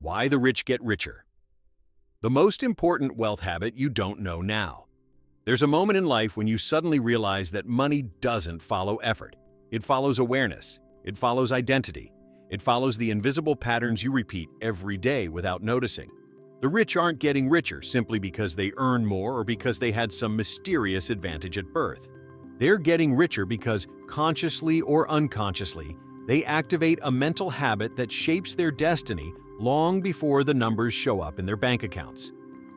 Why the rich get richer. The most important wealth habit you don't know now. There's a moment in life when you suddenly realize that money doesn't follow effort. It follows awareness. It follows identity. It follows the invisible patterns you repeat every day without noticing. The rich aren't getting richer simply because they earn more or because they had some mysterious advantage at birth. They're getting richer because, consciously or unconsciously, they activate a mental habit that shapes their destiny long before the numbers show up in their bank accounts.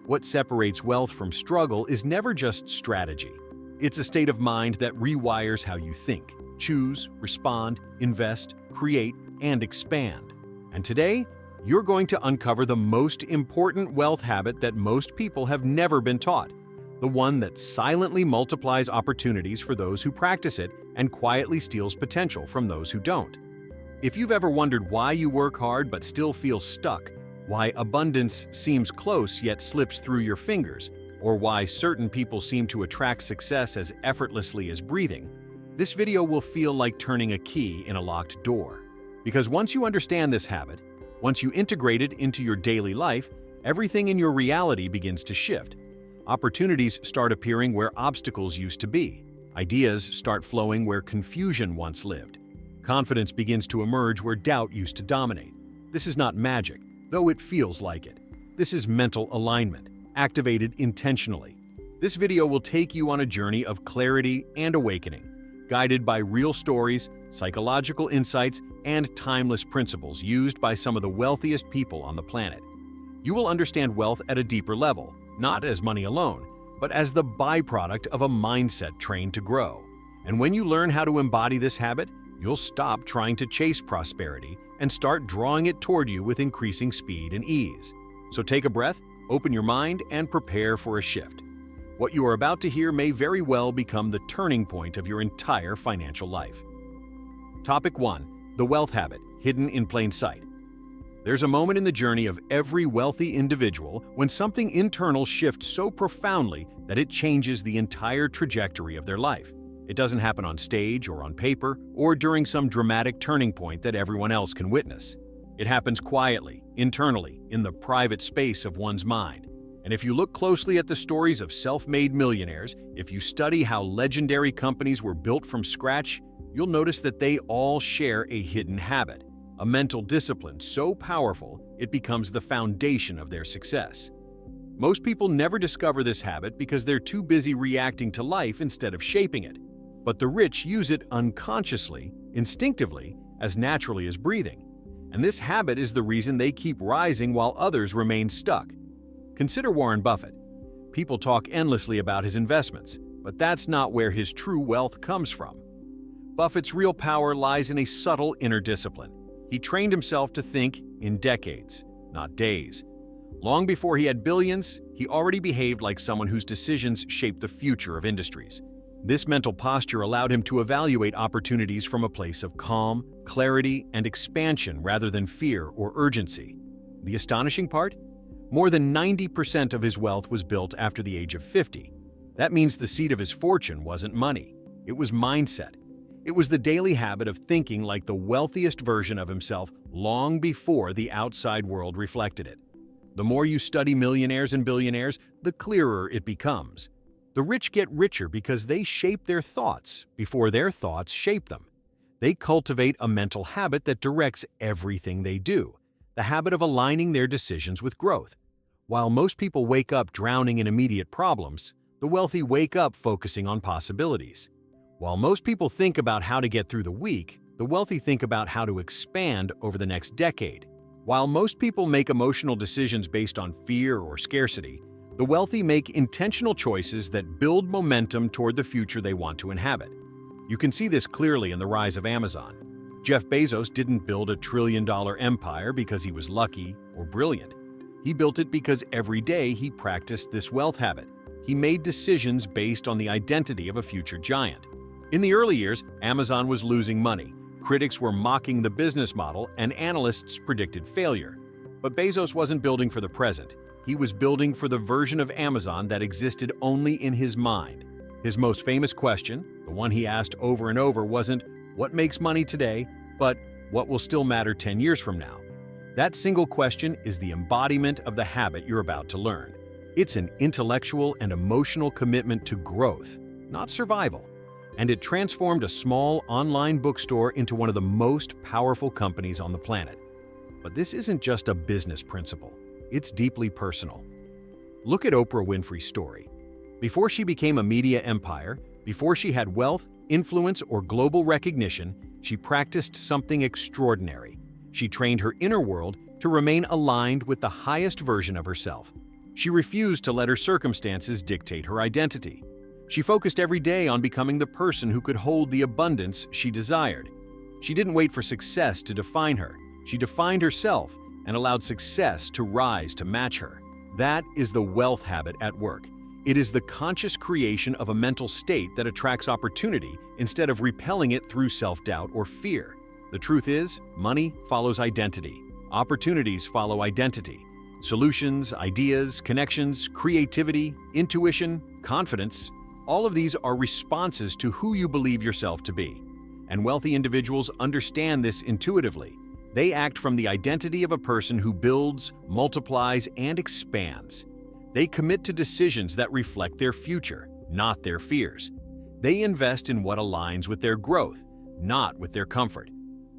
What separates wealth from struggle is never just strategy. It's a state of mind that rewires how you think, choose, respond, invest, create, and expand. And today, you're going to uncover the most important wealth habit that most people have never been taught, the one that silently multiplies opportunities for those who practice it and quietly steals potential from those who don't. If you've ever wondered why you work hard but still feel stuck, why abundance seems close yet slips through your fingers, or why certain people seem to attract success as effortlessly as breathing, this video will feel like turning a key in a locked door. Because once you understand this habit, once you integrate it into your daily life, everything in your reality begins to shift. Opportunities start appearing where obstacles used to be. Ideas start flowing where confusion once lived. Confidence begins to emerge where doubt used to dominate. This is not magic, though it feels like it. This is mental alignment, activated intentionally. This video will take you on a journey of clarity and awakening, guided by real stories, psychological insights, and timeless principles used by some of the wealthiest people on the planet. You will understand wealth at a deeper level, not as money alone, but as the byproduct of a mindset trained to grow. And when you learn how to embody this habit, you'll stop trying to chase prosperity and start drawing it toward you with increasing speed and ease. So take a breath, open your mind, and prepare for a shift. What you are about to hear may very well become the turning point of your entire financial life. Topic 1. The wealth habit, hidden in plain sight. There's a moment in the journey of every wealthy individual when something internal shifts so profoundly that it changes the entire trajectory of their life. It doesn't happen on stage or on paper or during some dramatic turning point that everyone else can witness. It happens quietly, internally, in the private space of one's mind. And if you look closely at the stories of self-made millionaires, if you study how legendary companies were built from scratch, you'll notice that they all share a hidden habit, a mental discipline so powerful it becomes the foundation of their success. Most people never discover this habit because they're too busy reacting to life instead of shaping it. But the rich use it unconsciously, instinctively, as naturally as breathing. And this habit is the reason they keep rising while others remain stuck. Consider Warren Buffett. People talk endlessly about his investments, but that's not where his true wealth comes from. Buffett's real power lies in a subtle inner discipline. He trained himself to think in decades, not days. Long before he had billions, he already behaved like someone whose decisions shaped the future of industries. This mental posture allowed him to evaluate opportunities from a place of calm, clarity, and expansion rather than fear or urgency. The astonishing part? More than 90% of his wealth was built after the age of 50. That means the seed of his fortune wasn't money. It was mindset. It was the daily habit of thinking like the wealthiest version of himself long before the outside world reflected it. The more you study millionaires and billionaires, the clearer it becomes. The rich get richer because they shape their thoughts before their thoughts shape them. They cultivate a mental habit that directs everything they do, the habit of aligning their decisions with growth. While most people wake up drowning in immediate problems, the wealthy wake up focusing on possibilities. While most people think about how to get through the week, the wealthy think about how to expand over the next decade. While most people make emotional decisions based on fear or scarcity, the wealthy make intentional choices that build momentum toward the future they want to inhabit. You can see this clearly in the rise of Amazon. Jeff Bezos didn't build a trillion-dollar empire because he was lucky or brilliant. He built it because every day he practiced this wealth habit. He made decisions based on the identity of a future giant. In the early years, Amazon was losing money. Critics were mocking the business model, and analysts predicted failure. But Bezos wasn't building for the present. He was building for the version of Amazon that existed only in his mind. His most famous question, the one he asked over and over, wasn't, "What makes money today?" but "What will still matter 10 years from now?" That single question is the embodiment of the habit you're about to learn. It's an intellectual and emotional commitment to growth, not survival. And it transformed a small online bookstore into one of the most powerful companies on the planet. But this isn't just a business principle. It's deeply personal. Look at Oprah Winfrey's story. Before she became a media empire, before she had wealth, influence, or global recognition, she practiced something extraordinary. She trained her inner world to remain aligned with the highest version of herself. She refused to let her circumstances dictate her identity. She focused every day on becoming the person who could hold the abundance she desired. She didn't wait for success to define her. She defined herself and allowed success to rise to match her. That is the wealth habit at work. It is the conscious creation of a mental state that attracts opportunity instead of repelling it through self-doubt or fear. The truth is, money follows identity. Opportunities follow identity. Solutions, ideas, connections, creativity, intuition, confidence, all of these are responses to who you believe yourself to be. And wealthy individuals understand this intuitively. They act from the identity of a person who builds, multiplies, and expands. They commit to decisions that reflect their future, not their fears. They invest in what aligns with their growth, not with their comfort.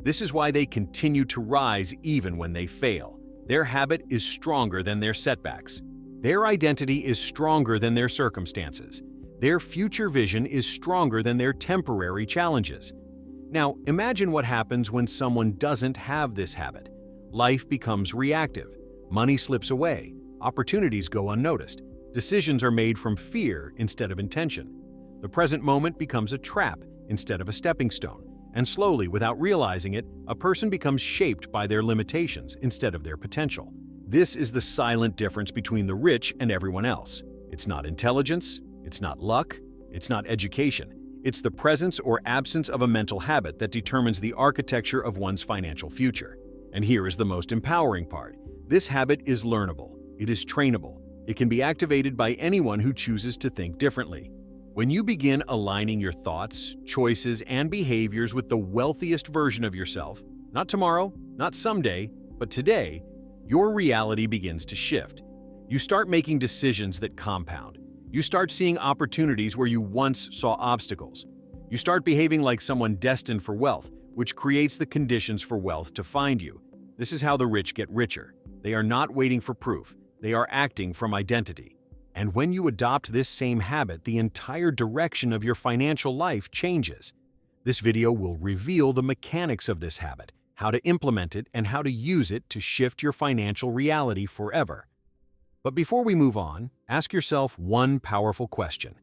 This is why they continue to rise even when they fail. Their habit is stronger than their setbacks. Their identity is stronger than their circumstances. Their future vision is stronger than their temporary challenges. Now, imagine what happens when someone doesn't have this habit. Life becomes reactive. Money slips away. Opportunities go unnoticed. Decisions are made from fear instead of intention. The present moment becomes a trap instead of a stepping stone. And slowly, without realizing it, a person becomes shaped by their limitations instead of their potential. This is the silent difference between the rich and everyone else. It's not intelligence, it's not luck, it's not education. It's the presence or absence of a mental habit that determines the architecture of one's financial future. And here is the most empowering part. This habit is learnable. It is trainable. It can be activated by anyone who chooses to think differently. When you begin aligning your thoughts, choices, and behaviors with the wealthiest version of yourself, not tomorrow, not someday, but today, your reality begins to shift. You start making decisions that compound. You start seeing opportunities where you once saw obstacles. You start behaving like someone destined for wealth, which creates the conditions for wealth to find you. This is how the rich get richer. They are not waiting for proof. They are acting from identity. And when you adopt this same habit, the entire direction of your financial life changes. This video will reveal the mechanics of this habit, how to implement it, and how to use it to shift your financial reality forever. But before we move on, ask yourself one powerful question.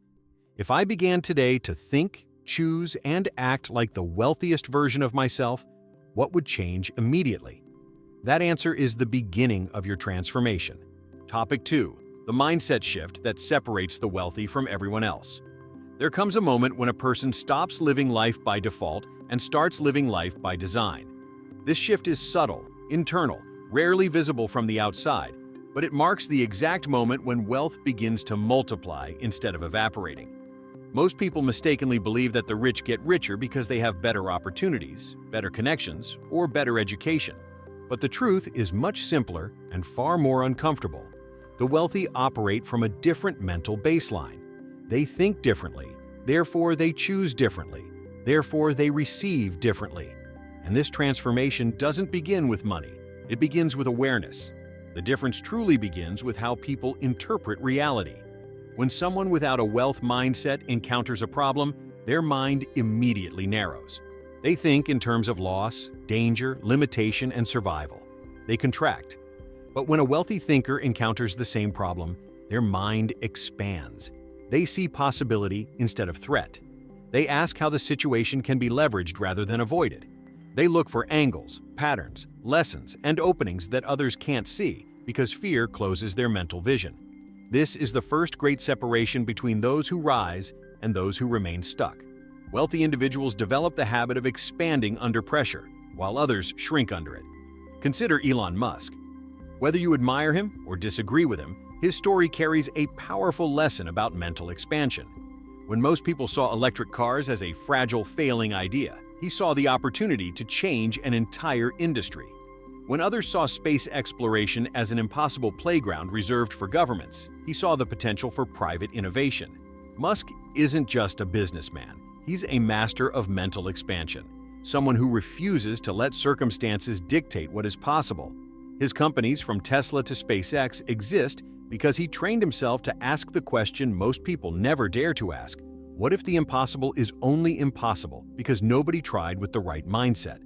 If I began today to think, choose, and act like the wealthiest version of myself, what would change immediately? That answer is the beginning of your transformation. Topic 2. The mindset shift that separates the wealthy from everyone else. There comes a moment when a person stops living life by default and starts living life by design. This shift is subtle, internal, rarely visible from the outside, but it marks the exact moment when wealth begins to multiply instead of evaporating. Most people mistakenly believe that the rich get richer because they have better opportunities, better connections, or better education. But the truth is much simpler and far more uncomfortable. The wealthy operate from a different mental baseline. They think differently, therefore they choose differently, therefore they receive differently. And this transformation doesn't begin with money, it begins with awareness. The difference truly begins with how people interpret reality. When someone without a wealth mindset encounters a problem, their mind immediately narrows. They think in terms of loss, danger, limitation, and survival. They contract. But when a wealthy thinker encounters the same problem, their mind expands. They see possibility instead of threat. They ask how the situation can be leveraged rather than avoided. They look for angles, patterns, lessons, and openings that others can't see because fear closes their mental vision. This is the first great separation between those who rise and those who remain stuck. Wealthy individuals develop the habit of expanding under pressure, while others shrink under it. Consider Elon Musk. Whether you admire him or disagree with him, his story carries a powerful lesson about mental expansion. When most people saw electric cars as a fragile, failing idea, he saw the opportunity to change an entire industry. When others saw space exploration as an impossible playground reserved for governments, he saw the potential for private innovation. Musk isn't just a businessman. He's a master of mental expansion, someone who refuses to let circumstances dictate what is possible. His companies, from Tesla to SpaceX, exist because he trained himself to ask the question most people never dare to ask: what if the impossible is only impossible because nobody tried with the right mindset?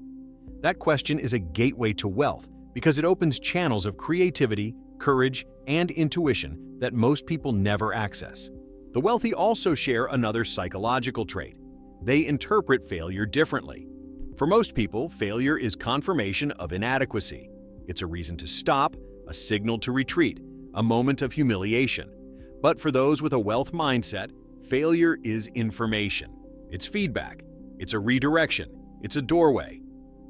That question is a gateway to wealth because it opens channels of creativity, courage, and intuition that most people never access. The wealthy also share another psychological trait. They interpret failure differently. For most people, failure is confirmation of inadequacy. It's a reason to stop, a signal to retreat, a moment of humiliation. But for those with a wealth mindset, failure is information. It's feedback. It's a redirection. It's a doorway.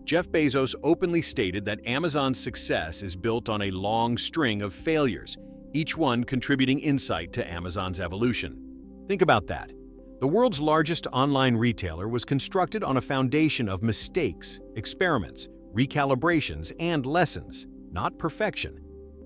Jeff Bezos openly stated that Amazon's success is built on a long string of failures, each one contributing insight to Amazon's evolution. Think about that. The world's largest online retailer was constructed on a foundation of mistakes, experiments, recalibrations, and lessons, not perfection.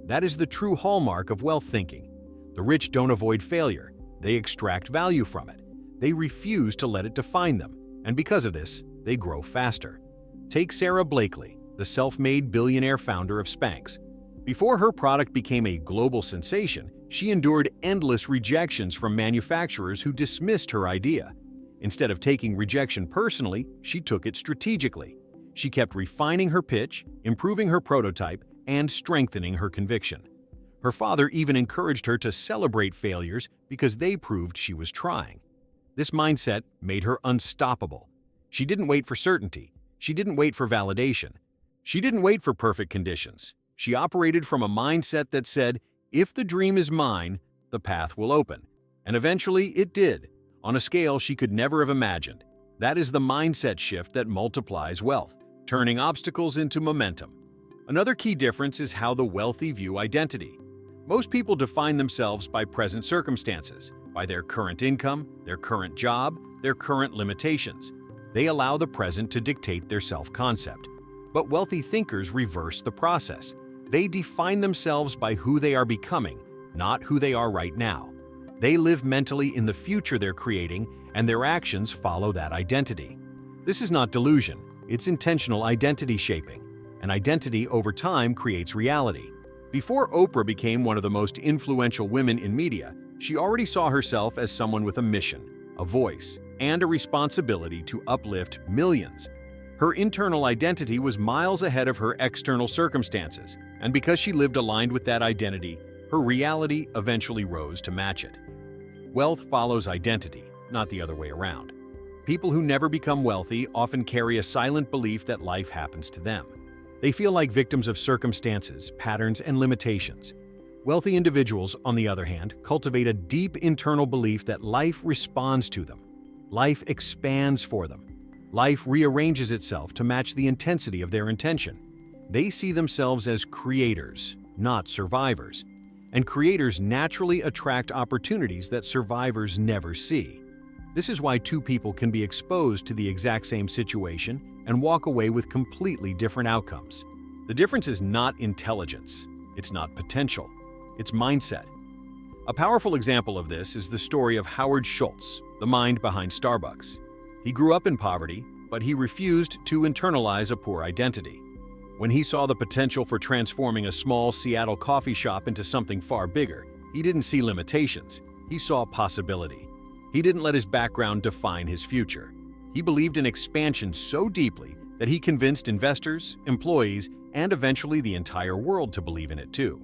That is the true hallmark of wealth thinking. The rich don't avoid failure. They extract value from it. They refuse to let it define them, and because of this, they grow faster. Take Sarah Blakely, the self-made billionaire founder of Spanx. Before her product became a global sensation, she endured endless rejections from manufacturers who dismissed her idea. Instead of taking rejection personally, she took it strategically. She kept refining her pitch, improving her prototype, and strengthening her conviction. Her father even encouraged her to celebrate failures because they proved she was trying. This mindset made her unstoppable. She didn't wait for certainty. She didn't wait for validation. She didn't wait for perfect conditions. She operated from a mindset that said, if the dream is mine, the path will open. And eventually it did, on a scale she could never have imagined. That is the mindset shift that multiplies wealth, turning obstacles into momentum. Another key difference is how the wealthy view identity. Most people define themselves by present circumstances, by their current income, their current job, their current limitations. They allow the present to dictate their self-concept. But wealthy thinkers reverse the process. They define themselves by who they are becoming, not who they are right now. They live mentally in the future they're creating, and their actions follow that identity. This is not delusion, it's intentional identity shaping. An identity over time creates reality. Before Oprah became one of the most influential women in media, she already saw herself as someone with a mission, a voice, and a responsibility to uplift millions. Her internal identity was miles ahead of her external circumstances, and because she lived aligned with that identity, her reality eventually rose to match it. Wealth follows identity, not the other way around. People who never become wealthy often carry a silent belief that life happens to them. They feel like victims of circumstances, patterns, and limitations. Wealthy individuals, on the other hand, cultivate a deep internal belief that life responds to them. Life expands for them. Life rearranges itself to match the intensity of their intention. They see themselves as creators, not survivors. And creators naturally attract opportunities that survivors never see. This is why two people can be exposed to the exact same situation and walk away with completely different outcomes. The difference is not intelligence. It's not potential. It's mindset. A powerful example of this is the story of Howard Schultz, the mind behind Starbucks. He grew up in poverty, but he refused to internalize a poor identity. When he saw the potential for transforming a small Seattle coffee shop into something far bigger, he didn't see limitations. He saw possibility. He didn't let his background define his future. He believed in expansion so deeply that he convinced investors, employees, and eventually the entire world to believe in it too.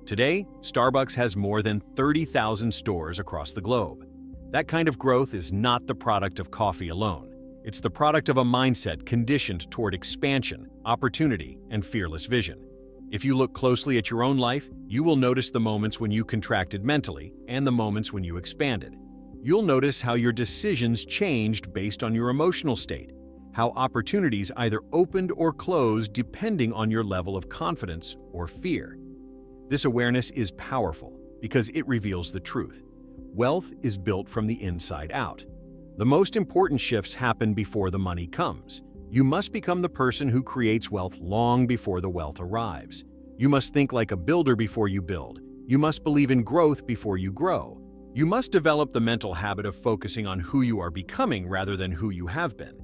Today, Starbucks has more than 30,000 stores across the globe. That kind of growth is not the product of coffee alone. It's the product of a mindset conditioned toward expansion, opportunity, and fearless vision. If you look closely at your own life, you will notice the moments when you contracted mentally and the moments when you expanded. You'll notice how your decisions changed based on your emotional state, how opportunities either opened or closed depending on your level of confidence or fear. This awareness is powerful because it reveals the truth. Wealth is built from the inside out. The most important shifts happen before the money comes. You must become the person who creates wealth long before the wealth arrives. You must think like a builder before you build. You must believe in growth before you grow. You must develop the mental habit of focusing on who you are becoming rather than who you have been.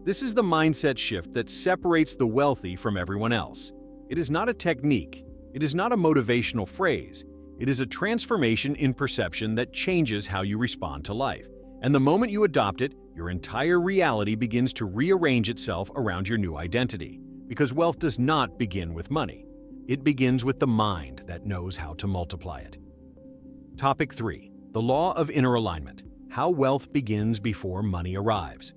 This is the mindset shift that separates the wealthy from everyone else. It is not a technique. It is not a motivational phrase. It is a transformation in perception that changes how you respond to life. And the moment you adopt it, your entire reality begins to rearrange itself around your new identity. Because wealth does not begin with money. It begins with the mind that knows how to multiply it. Topic 3. The law of inner alignment. How wealth begins before money arrives.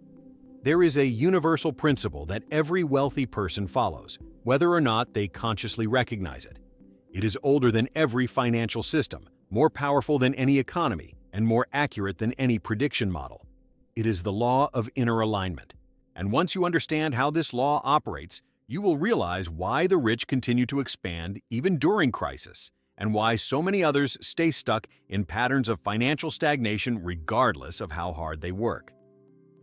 There is a universal principle that every wealthy person follows, whether or not they consciously recognize it. It is older than every financial system, more powerful than any economy, and more accurate than any prediction model. It is the law of inner alignment. And once you understand how this law operates, you will realize why the rich continue to expand even during crisis, and why so many others stay stuck in patterns of financial stagnation regardless of how hard they work.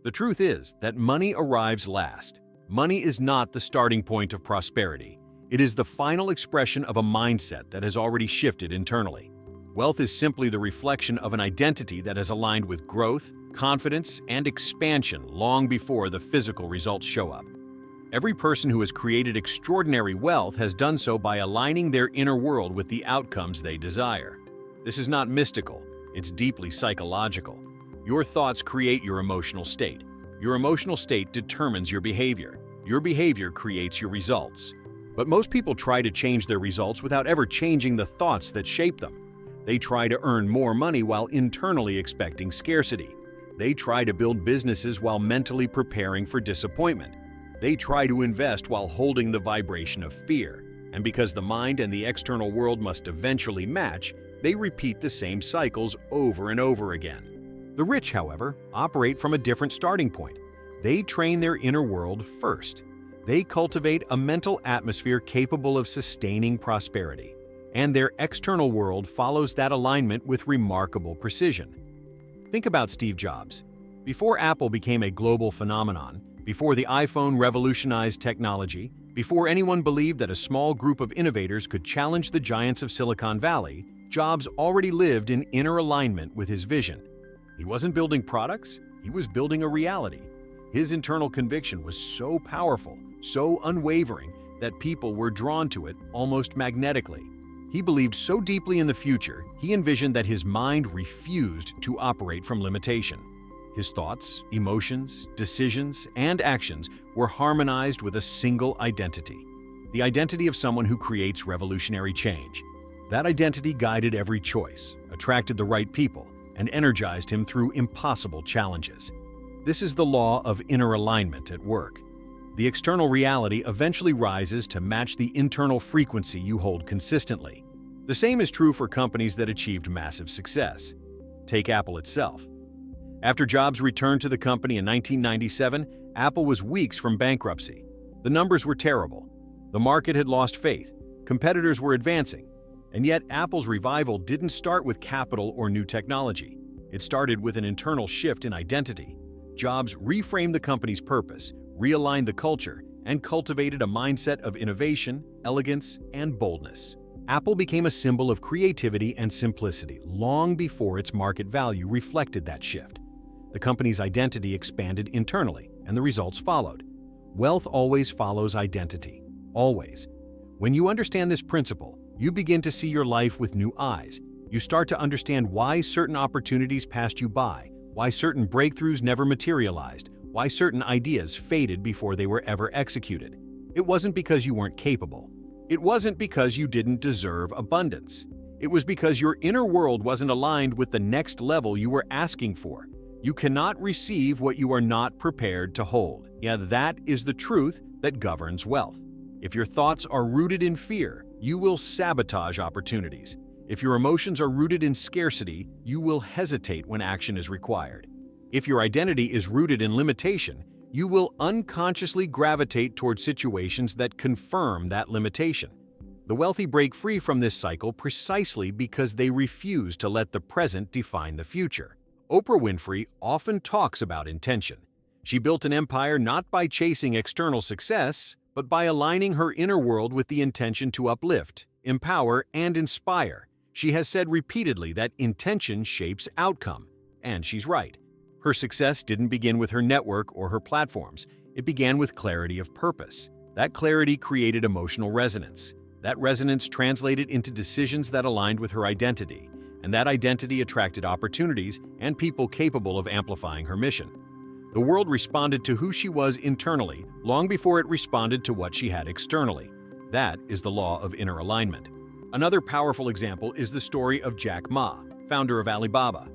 The truth is that money arrives last. Money is not the starting point of prosperity. It is the final expression of a mindset that has already shifted internally. Wealth is simply the reflection of an identity that has aligned with growth, confidence, and expansion long before the physical results show up. Every person who has created extraordinary wealth has done so by aligning their inner world with the outcomes they desire. This is not mystical, it's deeply psychological. Your thoughts create your emotional state. Your emotional state determines your behavior. Your behavior creates your results. But most people try to change their results without ever changing the thoughts that shape them. They try to earn more money while internally expecting scarcity. They try to build businesses while mentally preparing for disappointment. They try to invest while holding the vibration of fear. And because the mind and the external world must eventually match, they repeat the same cycles over and over again. The rich, however, operate from a different starting point. They train their inner world first. They cultivate a mental atmosphere capable of sustaining prosperity. And their external world follows that alignment with remarkable precision. Think about Steve Jobs. Before Apple became a global phenomenon, before the iPhone revolutionized technology, before anyone believed that a small group of innovators could challenge the giants of Silicon Valley, Jobs already lived in inner alignment with his vision. He wasn't building products, he was building a reality. His internal conviction was so powerful, so unwavering, that people were drawn to it almost magnetically. He believed so deeply in the future, he envisioned that his mind refused to operate from limitation. His thoughts, emotions, decisions, and actions were harmonized with a single identity, the identity of someone who creates revolutionary change. That identity guided every choice, attracted the right people, and energized him through impossible challenges. This is the law of inner alignment at work. The external reality eventually rises to match the internal frequency you hold consistently. The same is true for companies that achieved massive success. Take Apple itself. After Jobs returned to the company in 1997, Apple was weeks from bankruptcy. The numbers were terrible. The market had lost faith. Competitors were advancing. And yet, Apple's revival didn't start with capital or new technology. It started with an internal shift in identity. Jobs reframed the company's purpose, realigned the culture, and cultivated a mindset of innovation, elegance, and boldness. Apple became a symbol of creativity and simplicity long before its market value reflected that shift. The company's identity expanded internally, and the results followed. Wealth always follows identity. Always. When you understand this principle, you begin to see your life with new eyes. You start to understand why certain opportunities passed you by, why certain breakthroughs never materialized, why certain ideas faded before they were ever executed. It wasn't because you weren't capable. It wasn't because you didn't deserve abundance. It was because your inner world wasn't aligned with the next level you were asking for. You cannot receive what you are not prepared to hold. Yeah, that is the truth that governs wealth. If your thoughts are rooted in fear, you will sabotage opportunities. If your emotions are rooted in scarcity, you will hesitate when action is required. If your identity is rooted in limitation, you will unconsciously gravitate toward situations that confirm that limitation. The wealthy break free from this cycle precisely because they refuse to let the present define the future. Oprah Winfrey often talks about intention. She built an empire not by chasing external success, but by aligning her inner world with the intention to uplift, empower, and inspire. She has said repeatedly that intention shapes outcome, and she's right. Her success didn't begin with her network or her platforms. It began with clarity of purpose. That clarity created emotional resonance. That resonance translated into decisions that aligned with her identity, and that identity attracted opportunities and people capable of amplifying her mission. The world responded to who she was internally long before it responded to what she had externally. That is the law of inner alignment. Another powerful example is the story of Jack Ma, founder of Alibaba.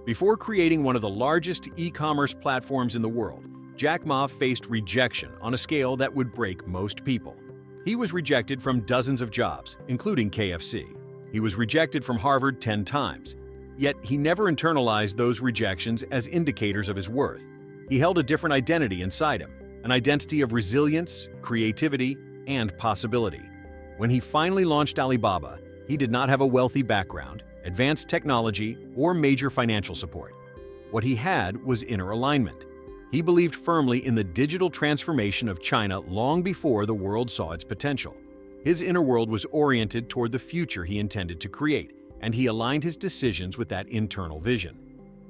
Before creating one of the largest e-commerce platforms in the world, Jack Ma faced rejection on a scale that would break most people. He was rejected from dozens of jobs, including KFC. He was rejected from Harvard 10 times. Yet he never internalized those rejections as indicators of his worth. He held a different identity inside him, an identity of resilience, creativity, and possibility. When he finally launched Alibaba, he did not have a wealthy background, advanced technology, or major financial support. What he had was inner alignment. He believed firmly in the digital transformation of China long before the world saw its potential. His inner world was oriented toward the future he intended to create, and he aligned his decisions with that internal vision.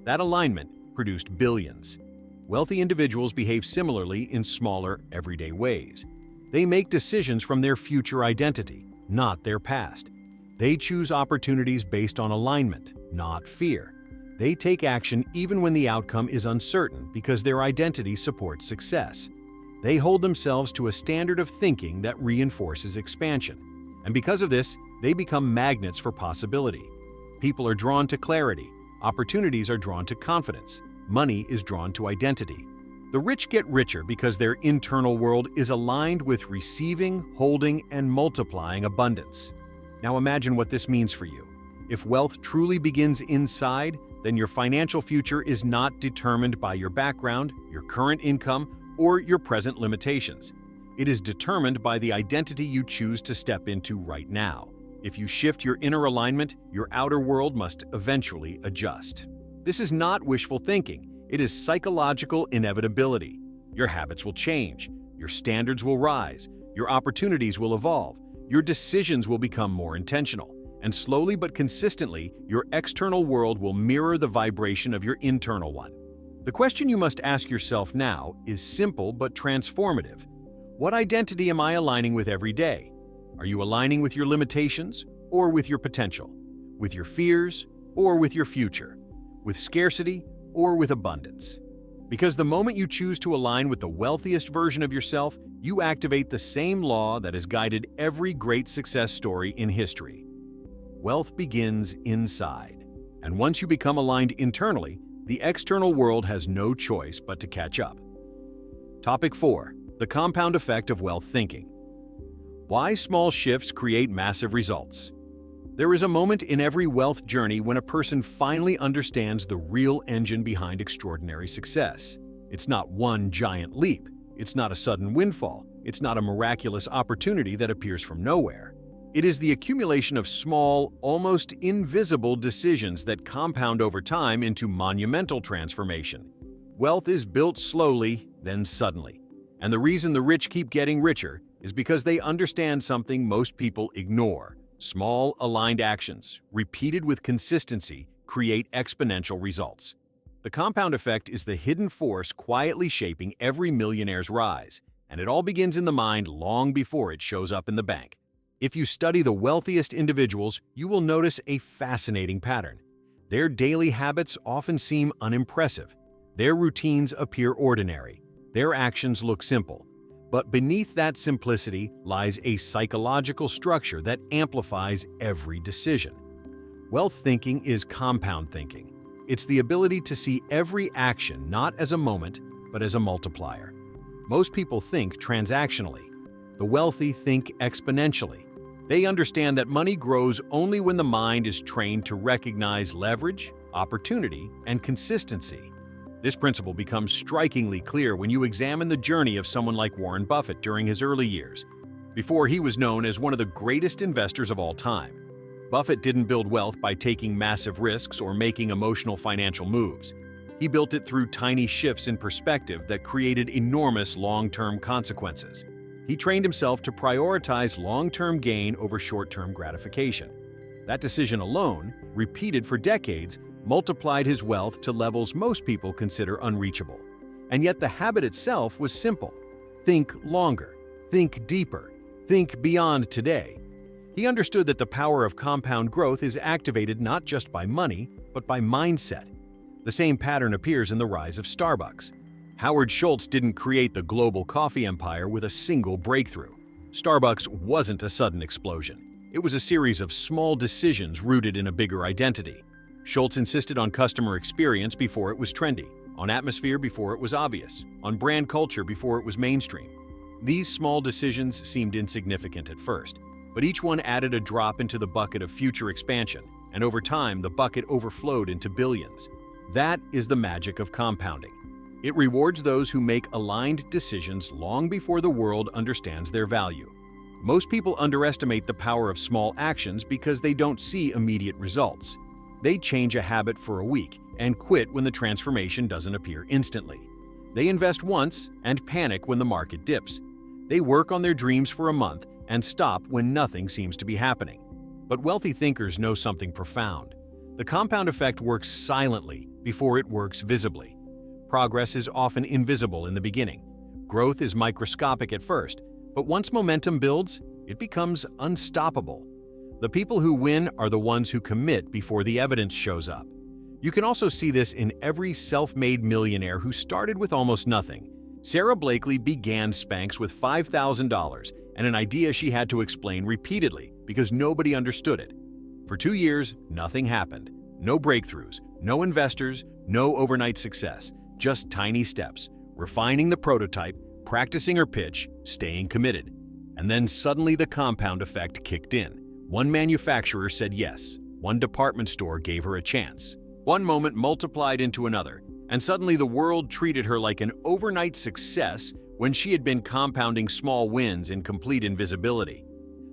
That alignment produced billions. Wealthy individuals behave similarly in smaller, everyday ways. They make decisions from their future identity, not their past. They choose opportunities based on alignment, not fear. They take action even when the outcome is uncertain because their identity supports success. They hold themselves to a standard of thinking that reinforces expansion. And because of this, they become magnets for possibility. People are drawn to clarity. Opportunities are drawn to confidence. Money is drawn to identity. The rich get richer because their internal world is aligned with receiving, holding, and multiplying abundance. Now imagine what this means for you. If wealth truly begins inside, then your financial future is not determined by your background, your current income, or your present limitations. It is determined by the identity you choose to step into right now. If you shift your inner alignment, your outer world must eventually adjust. This is not wishful thinking. It is psychological inevitability. Your habits will change. Your standards will rise. Your opportunities will evolve. Your decisions will become more intentional. And slowly but consistently, your external world will mirror the vibration of your internal one. The question you must ask yourself now is simple but transformative. What identity am I aligning with every day? Are you aligning with your limitations or with your potential? With your fears or with your future? With scarcity or with abundance? Because the moment you choose to align with the wealthiest version of yourself, you activate the same law that has guided every great success story in history. Wealth begins inside. And once you become aligned internally, the external world has no choice but to catch up. Topic 4. The compound effect of wealth thinking. Why small shifts create massive results. There is a moment in every wealth journey when a person finally understands the real engine behind extraordinary success. It's not one giant leap. It's not a sudden windfall. It's not a miraculous opportunity that appears from nowhere. It is the accumulation of small, almost invisible decisions that compound over time into monumental transformation. Wealth is built slowly, then suddenly. And the reason the rich keep getting richer is because they understand something most people ignore. Small, aligned actions, repeated with consistency, create exponential results. The compound effect is the hidden force quietly shaping every millionaire's rise, and it all begins in the mind long before it shows up in the bank. If you study the wealthiest individuals, you will notice a fascinating pattern. Their daily habits often seem unimpressive. Their routines appear ordinary. Their actions look simple. But beneath that simplicity lies a psychological structure that amplifies every decision. Wealth thinking is compound thinking. It's the ability to see every action not as a moment, but as a multiplier. Most people think transactionally. The wealthy think exponentially. They understand that money grows only when the mind is trained to recognize leverage, opportunity, and consistency. This principle becomes strikingly clear when you examine the journey of someone like Warren Buffett during his early years. Before he was known as one of the greatest investors of all time, Buffett didn't build wealth by taking massive risks or making emotional financial moves. He built it through tiny shifts in perspective that created enormous long-term consequences. He trained himself to prioritize long-term gain over short-term gratification. That decision alone, repeated for decades, multiplied his wealth to levels most people consider unreachable. And yet the habit itself was simple. Think longer, think deeper, think beyond today. He understood that the power of compound growth is activated not just by money, but by mindset. The same pattern appears in the rise of Starbucks. Howard Schultz didn't create the global coffee empire with a single breakthrough. Starbucks wasn't a sudden explosion. It was a series of small decisions rooted in a bigger identity. Schultz insisted on customer experience before it was trendy, on atmosphere before it was obvious, on brand culture before it was mainstream. These small decisions seemed insignificant at first, but each one added a drop into the bucket of future expansion, and over time the bucket overflowed into billions. That is the magic of compounding. It rewards those who make aligned decisions long before the world understands their value. Most people underestimate the power of small actions because they don't see immediate results. They change a habit for a week and quit when the transformation doesn't appear instantly. They invest once and panic when the market dips. They work on their dreams for a month and stop when nothing seems to be happening. But wealthy thinkers know something profound. The compound effect works silently before it works visibly. Progress is often invisible in the beginning. Growth is microscopic at first, but once momentum builds, it becomes unstoppable. The people who win are the ones who commit before the evidence shows up. You can also see this in every self-made millionaire who started with almost nothing. Sarah Blakely began Spanx with $5,000 and an idea she had to explain repeatedly because nobody understood it. For 2 years, nothing happened. No breakthroughs, no investors, no overnight success, just tiny steps, refining the prototype, practicing her pitch, staying committed. And then suddenly the compound effect kicked in. One manufacturer said yes, one department store gave her a chance. One moment multiplied into another, and suddenly the world treated her like an overnight success when she had been compounding small wins in complete invisibility.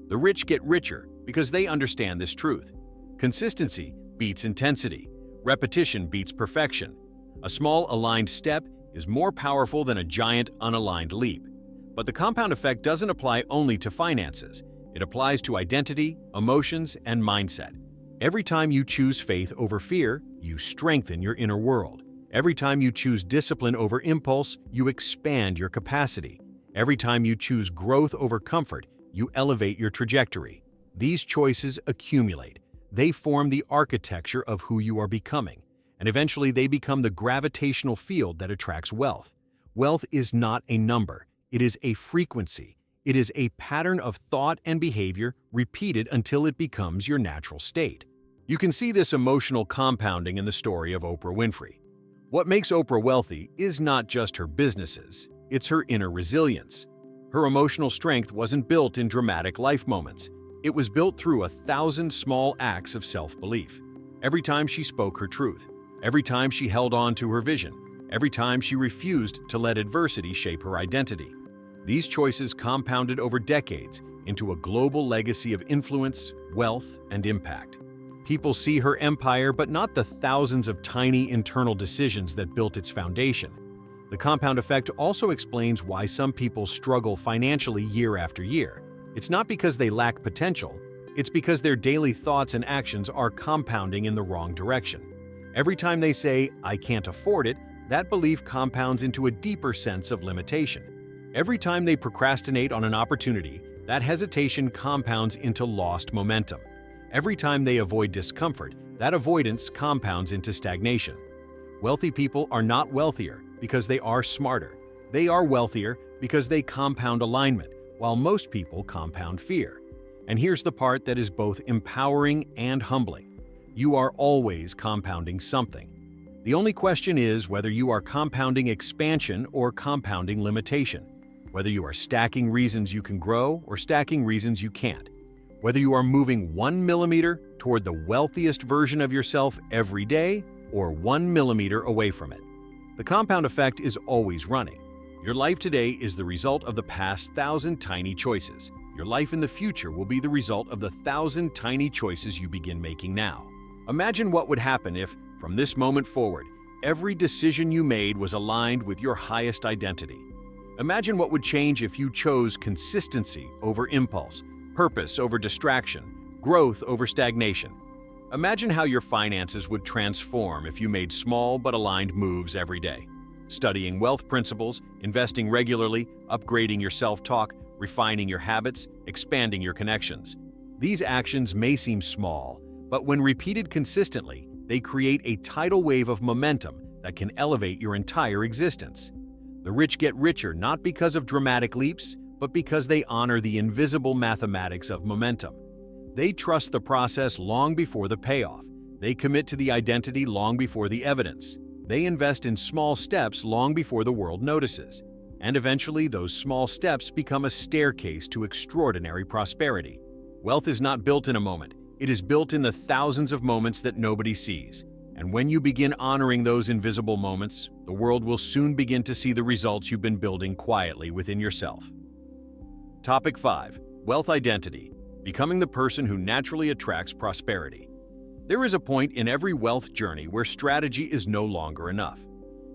The rich get richer because they understand this truth. Consistency beats intensity. Repetition beats perfection. A small aligned step is more powerful than a giant unaligned leap. But the compound effect doesn't apply only to finances. It applies to identity, emotions, and mindset. Every time you choose faith over fear, you strengthen your inner world. Every time you choose discipline over impulse, you expand your capacity. Every time you choose growth over comfort, you elevate your trajectory. These choices accumulate. They form the architecture of who you are becoming, and eventually they become the gravitational field that attracts wealth. Wealth is not a number. It is a frequency. It is a pattern of thought and behavior repeated until it becomes your natural state. You can see this emotional compounding in the story of Oprah Winfrey. What makes Oprah wealthy is not just her businesses, it's her inner resilience. Her emotional strength wasn't built in dramatic life moments. It was built through 1,000 small acts of self-belief. Every time she spoke her truth, every time she held on to her vision, every time she refused to let adversity shape her identity. These choices compounded over decades into a global legacy of influence, wealth, and impact. People see her empire, but not the thousands of tiny internal decisions that built its foundation. The compound effect also explains why some people struggle financially year after year. It's not because they lack potential, it's because their daily thoughts and actions are compounding in the wrong direction. Every time they say, "I can't afford it," that belief compounds into a deeper sense of limitation. Every time they procrastinate on an opportunity, that hesitation compounds into lost momentum. Every time they avoid discomfort, that avoidance compounds into stagnation. Wealthy people are not wealthier because they are smarter. They are wealthier because they compound alignment, while most people compound fear. And here's the part that is both empowering and humbling. You are always compounding something. The only question is whether you are compounding expansion or compounding limitation. Whether you are stacking reasons you can grow or stacking reasons you can't. Whether you are moving 1 millimeter toward the wealthiest version of yourself every day or 1 millimeter away from it. The compound effect is always running. Your life today is the result of the past 1,000 tiny choices. Your life in the future will be the result of the 1,000 tiny choices you begin making now. Imagine what would happen if, from this moment forward, every decision you made was aligned with your highest identity. Imagine what would change if you chose consistency over impulse, purpose over distraction, growth over stagnation. Imagine how your finances would transform if you made small but aligned moves every day. Studying wealth principles, investing regularly, upgrading your self-talk, refining your habits, expanding your connections. These actions may seem small, but when repeated consistently, they create a tidal wave of momentum that can elevate your entire existence. The rich get richer not because of dramatic leaps, but because they honor the invisible mathematics of momentum. They trust the process long before the payoff. They commit to the identity long before the evidence. They invest in small steps long before the world notices. And eventually, those small steps become a staircase to extraordinary prosperity. Wealth is not built in a moment. It is built in the thousands of moments that nobody sees. And when you begin honoring those invisible moments, the world will soon begin to see the results you've been building quietly within yourself. Topic 5. Wealth Identity. Becoming the person who naturally attracts prosperity. There is a point in every wealth journey where strategy is no longer enough.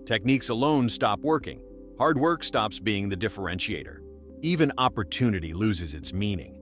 Techniques alone stop working. Hard work stops being the differentiator. Even opportunity loses its meaning.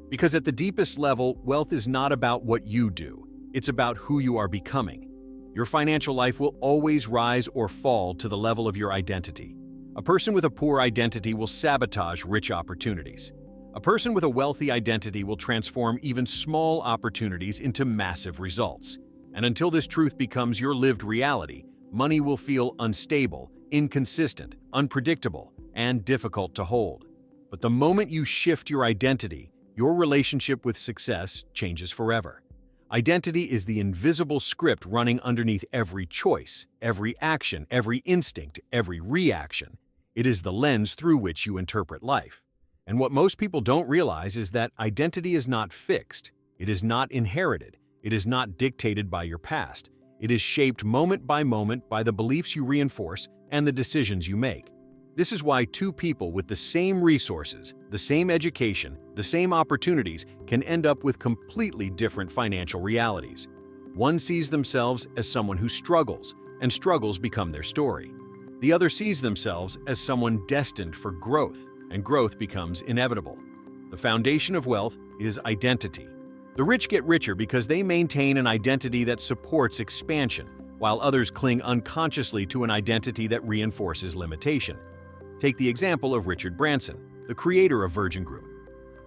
Because at the deepest level, wealth is not about what you do. It's about who you are becoming. Your financial life will always rise or fall to the level of your identity. A person with a poor identity will sabotage rich opportunities. A person with a wealthy identity will transform even small opportunities into massive results. And until this truth becomes your lived reality, money will feel unstable, inconsistent, unpredictable, and difficult to hold. But the moment you shift your identity, your relationship with success changes forever. Identity is the invisible script running underneath every choice, every action, every instinct, every reaction. It is the lens through which you interpret life. And what most people don't realize is that identity is not fixed. It is not inherited. It is not dictated by your past. It is shaped moment by the beliefs you reinforce and the decisions you make. This is why two people with the same resources, the same education, the same opportunities can end up with completely different financial realities. One sees themselves as someone who struggles, and struggles become their story. The other sees themselves as someone destined for growth, and growth becomes inevitable. The foundation of wealth is identity. The rich get richer because they maintain an identity that supports expansion, while others cling unconsciously to an identity that reinforces limitation. Take the example of Richard Branson, the creator of Virgin Group.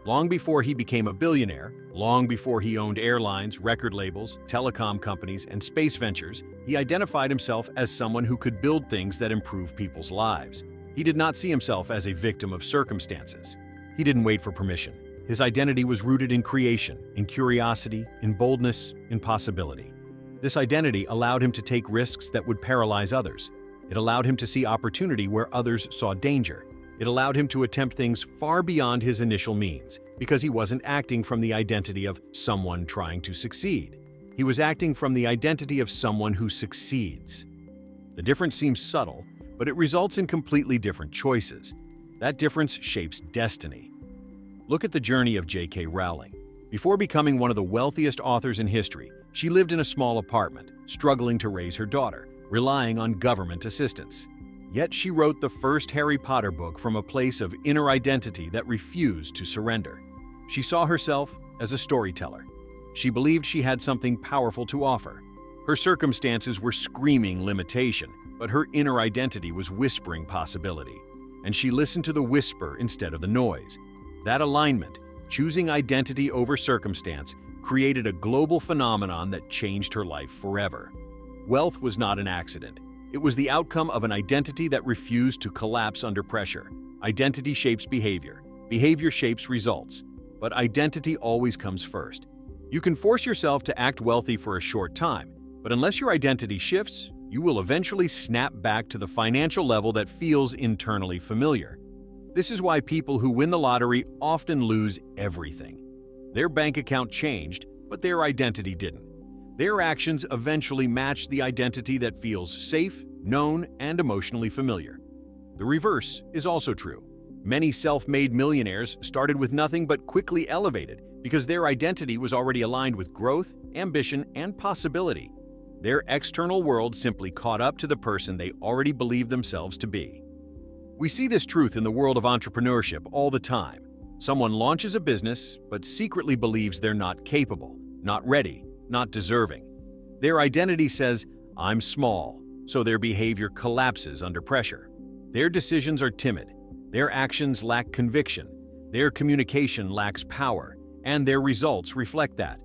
Long before he became a billionaire, long before he owned airlines, record labels, telecom companies, and space ventures, he identified himself as someone who could build things that improve people's lives. He did not see himself as a victim of circumstances. He didn't wait for permission. His identity was rooted in creation, in curiosity, in boldness, in possibility. This identity allowed him to take risks that would paralyze others. It allowed him to see opportunity where others saw danger. It allowed him to attempt things far beyond his initial means, because he wasn't acting from the identity of someone trying to succeed. He was acting from the identity of someone who succeeds. The difference seems subtle, but it results in completely different choices. That difference shapes destiny. Look at the journey of J.K. Rowling. Before becoming one of the wealthiest authors in history, she lived in a small apartment, struggling to raise her daughter, relying on government assistance. Yet she wrote the first Harry Potter book from a place of inner identity that refused to surrender. She saw herself as a storyteller. She believed she had something powerful to offer. Her circumstances were screaming limitation, but her inner identity was whispering possibility. And she listened to the whisper instead of the noise. That alignment, choosing identity over circumstance, created a global phenomenon that changed her life forever. Wealth was not an accident. It was the outcome of an identity that refused to collapse under pressure. Identity shapes behavior. Behavior shapes results. But identity always comes first. You can force yourself to act wealthy for a short time, but unless your identity shifts, you will eventually snap back to the financial level that feels internally familiar. This is why people who win the lottery often lose everything. Their bank account changed, but their identity didn't. Their actions eventually match the identity that feels safe, known, and emotionally familiar. The reverse is also true. Many self-made millionaires started with nothing but quickly elevated because their identity was already aligned with growth, ambition, and possibility. Their external world simply caught up to the person they already believed themselves to be. We see this truth in the world of entrepreneurship all the time. Someone launches a business, but secretly believes they're not capable, not ready, not deserving. Their identity says, "I'm small," so their behavior collapses under pressure. Their decisions are timid, their actions lack conviction, their communication lacks power, and their results reflect that.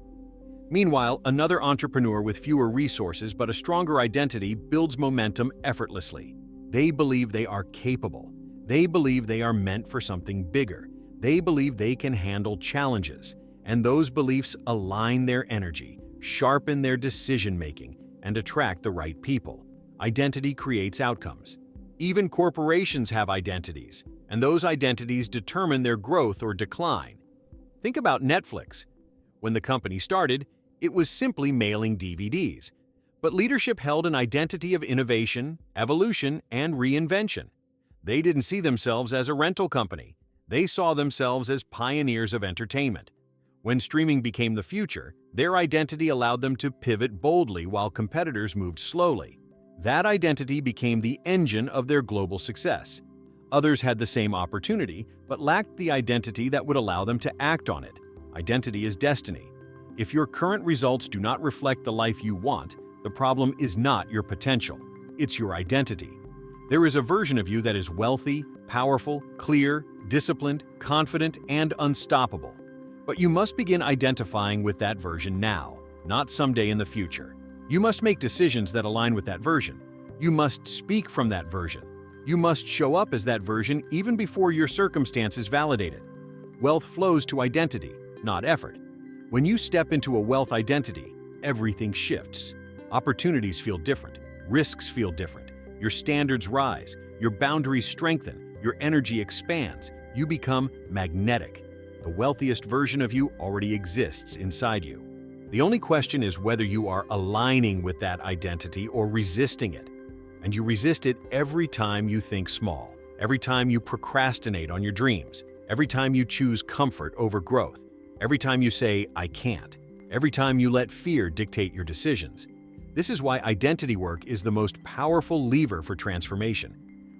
Meanwhile, another entrepreneur with fewer resources but a stronger identity builds momentum effortlessly. They believe they are capable. They believe they are meant for something bigger. They believe they can handle challenges. And those beliefs align their energy, sharpen their decision-making, and attract the right people. Identity creates outcomes. Even corporations have identities, and those identities determine their growth or decline. Think about Netflix. When the company started, it was simply mailing DVDs. But leadership held an identity of innovation, evolution, and reinvention. They didn't see themselves as a rental company. They saw themselves as pioneers of entertainment. When streaming became the future, their identity allowed them to pivot boldly while competitors moved slowly. That identity became the engine of their global success. Others had the same opportunity, but lacked the identity that would allow them to act on it. Identity is destiny. If your current results do not reflect the life you want, the problem is not your potential, it's your identity. There is a version of you that is wealthy, powerful, clear, disciplined, confident, and unstoppable. But you must begin identifying with that version now, not someday in the future. You must make decisions that align with that version. You must speak from that version. You must show up as that version even before your circumstances validate it. Wealth flows to identity, not effort. When you step into a wealth identity, everything shifts. Opportunities feel different. Risks feel different. Your standards rise. Your boundaries strengthen. Your energy expands. You become magnetic. The wealthiest version of you already exists inside you. The only question is whether you are aligning with that identity or resisting it. And you resist it every time you think small, every time you procrastinate on your dreams, every time you choose comfort over growth, every time you say, "I can't," every time you let fear dictate your decisions. This is why identity work is the most powerful lever for transformation.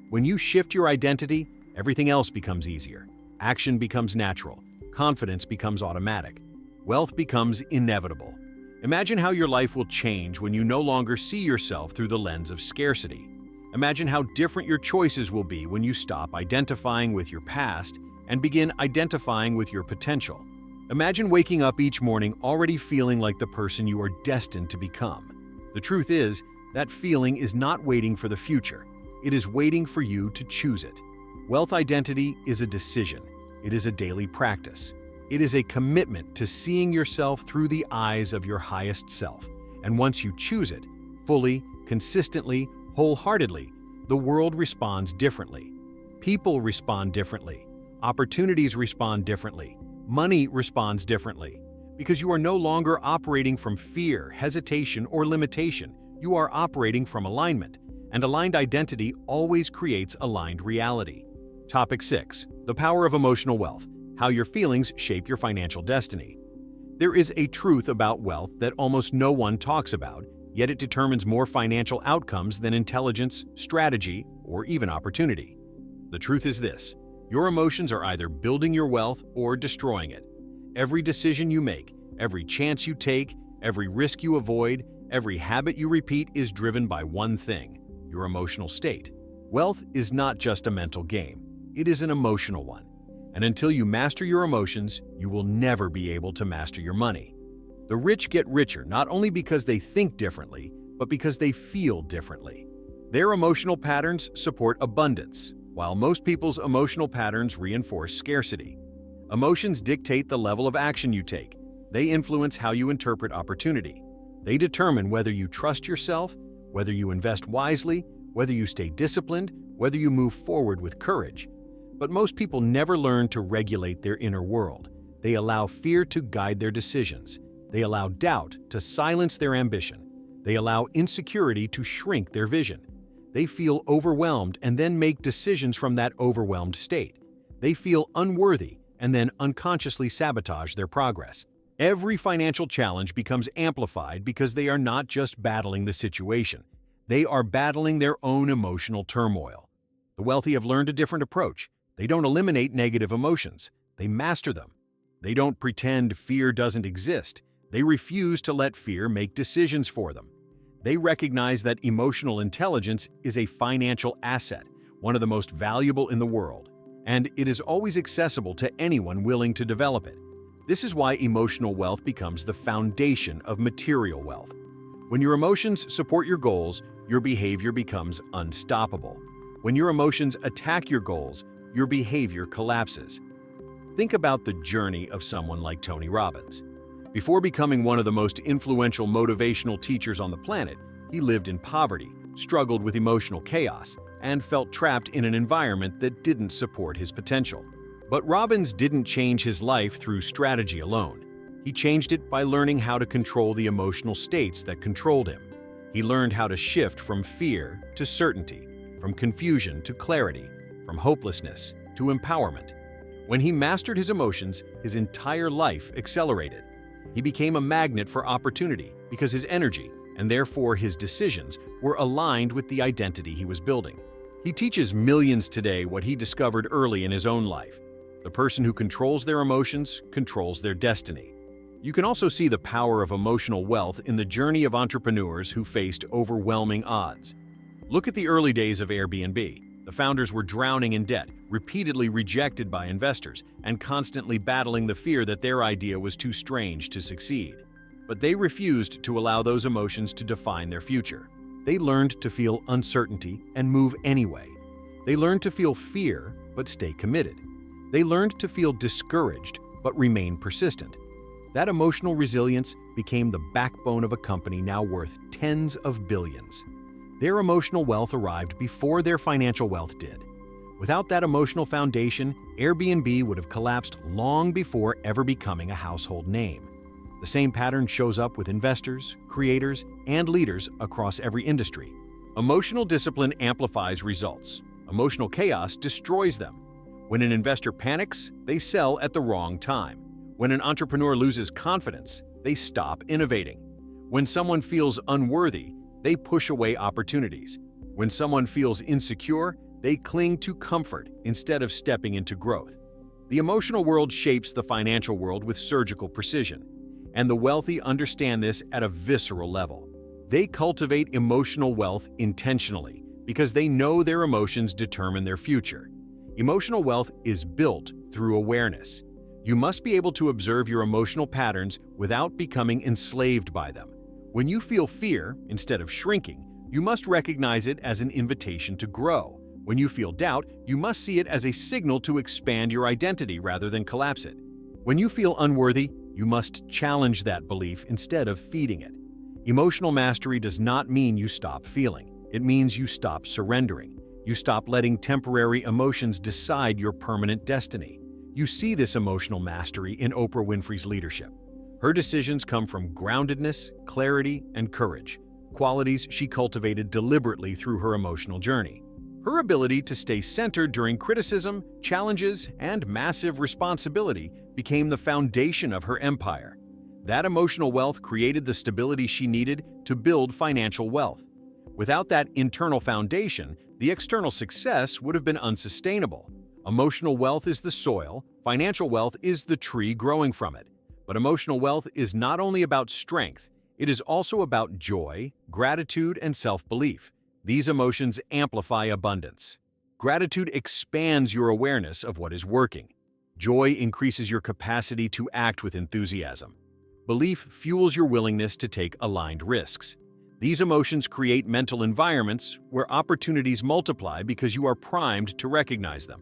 When you shift your identity, everything else becomes easier. Action becomes natural. Confidence becomes automatic. Wealth becomes inevitable. Imagine how your life will change when you no longer see yourself through the lens of scarcity. Imagine how different your choices will be when you stop identifying with your past and begin identifying with your potential. Imagine waking up each morning already feeling like the person you are destined to become. The truth is, that feeling is not waiting for the future. It is waiting for you to choose it. Wealth identity is a decision. It is a daily practice. It is a commitment to seeing yourself through the eyes of your highest self. And once you choose it, fully, consistently, wholeheartedly, the world responds differently. People respond differently. Opportunities respond differently. Money responds differently. Because you are no longer operating from fear, hesitation, or limitation. You are operating from alignment. And aligned identity always creates aligned reality. Topic 6. The power of emotional wealth. How your feelings shape your financial destiny. There is a truth about wealth that almost no one talks about, yet it determines more financial outcomes than intelligence, strategy, or even opportunity. The truth is this: your emotions are either building your wealth or destroying it. Every decision you make, every chance you take, every risk you avoid, every habit you repeat is driven by one thing: your emotional state. Wealth is not just a mental game. It is an emotional one. And until you master your emotions, you will never be able to master your money. The rich get richer not only because they think differently, but because they feel differently. Their emotional patterns support abundance, while most people's emotional patterns reinforce scarcity. Emotions dictate the level of action you take. They influence how you interpret opportunity. They determine whether you trust yourself, whether you invest wisely, whether you stay disciplined, whether you move forward with courage. But most people never learn to regulate their inner world. They allow fear to guide their decisions. They allow doubt to silence their ambition. They allow insecurity to shrink their vision. They feel overwhelmed and then make decisions from that overwhelmed state. They feel unworthy and then unconsciously sabotage their progress. Every financial challenge becomes amplified because they are not just battling the situation. They are battling their own emotional turmoil. The wealthy have learned a different approach. They don't eliminate negative emotions. They master them. They don't pretend fear doesn't exist. They refuse to let fear make decisions for them. They recognize that emotional intelligence is a financial asset, one of the most valuable in the world, and it is always accessible to anyone willing to develop it. This is why emotional wealth becomes the foundation of material wealth. When your emotions support your goals, your behavior becomes unstoppable. When your emotions attack your goals, your behavior collapses. Think about the journey of someone like Tony Robbins. Before becoming one of the most influential motivational teachers on the planet, he lived in poverty, struggled with emotional chaos, and felt trapped in an environment that didn't support his potential. But Robbins didn't change his life through strategy alone. He changed it by learning how to control the emotional states that controlled him. He learned how to shift from fear to certainty, from confusion to clarity, from hopelessness to empowerment. When he mastered his emotions, his entire life accelerated. He became a magnet for opportunity because his energy, and therefore his decisions, were aligned with the identity he was building. He teaches millions today what he discovered early in his own life. The person who controls their emotions controls their destiny. You can also see the power of emotional wealth in the journey of entrepreneurs who faced overwhelming odds. Look at the early days of Airbnb. The founders were drowning in debt, repeatedly rejected by investors, and constantly battling the fear that their idea was too strange to succeed. But they refused to allow those emotions to define their future. They learned to feel uncertainty and move anyway. They learned to feel fear but stay committed. They learned to feel discouraged but remain persistent. That emotional resilience became the backbone of a company now worth tens of billions. Their emotional wealth arrived before their financial wealth did. Without that emotional foundation, Airbnb would have collapsed long before ever becoming a household name. The same pattern shows up with investors, creators, and leaders across every industry. Emotional discipline amplifies results. Emotional chaos destroys them. When an investor panics, they sell at the wrong time. When an entrepreneur loses confidence, they stop innovating. When someone feels unworthy, they push away opportunities. When someone feels insecure, they cling to comfort instead of stepping into growth. The emotional world shapes the financial world with surgical precision, and the wealthy understand this at a visceral level. They cultivate emotional wealth intentionally because they know their emotions determine their future. Emotional wealth is built through awareness. You must be able to observe your emotional patterns without becoming enslaved by them. When you feel fear, instead of shrinking, you must recognize it as an invitation to grow. When you feel doubt, you must see it as a signal to expand your identity rather than collapse it. When you feel unworthy, you must challenge that belief instead of feeding it. Emotional mastery does not mean you stop feeling. It means you stop surrendering. You stop letting temporary emotions decide your permanent destiny. You see this emotional mastery in Oprah Winfrey's leadership. Her decisions come from groundedness, clarity, and courage, qualities she cultivated deliberately through her emotional journey. Her ability to stay centered during criticism, challenges, and massive responsibility became the foundation of her empire. That emotional wealth created the stability she needed to build financial wealth. Without that internal foundation, the external success would have been unsustainable. Emotional wealth is the soil, financial wealth is the tree growing from it. But emotional wealth is not only about strength, it is also about joy, gratitude, and self-belief. These emotions amplify abundance. Gratitude expands your awareness of what is working. Joy increases your capacity to act with enthusiasm. Belief fuels your willingness to take aligned risks. These emotions create mental environments where opportunities multiply because you are primed to recognize them.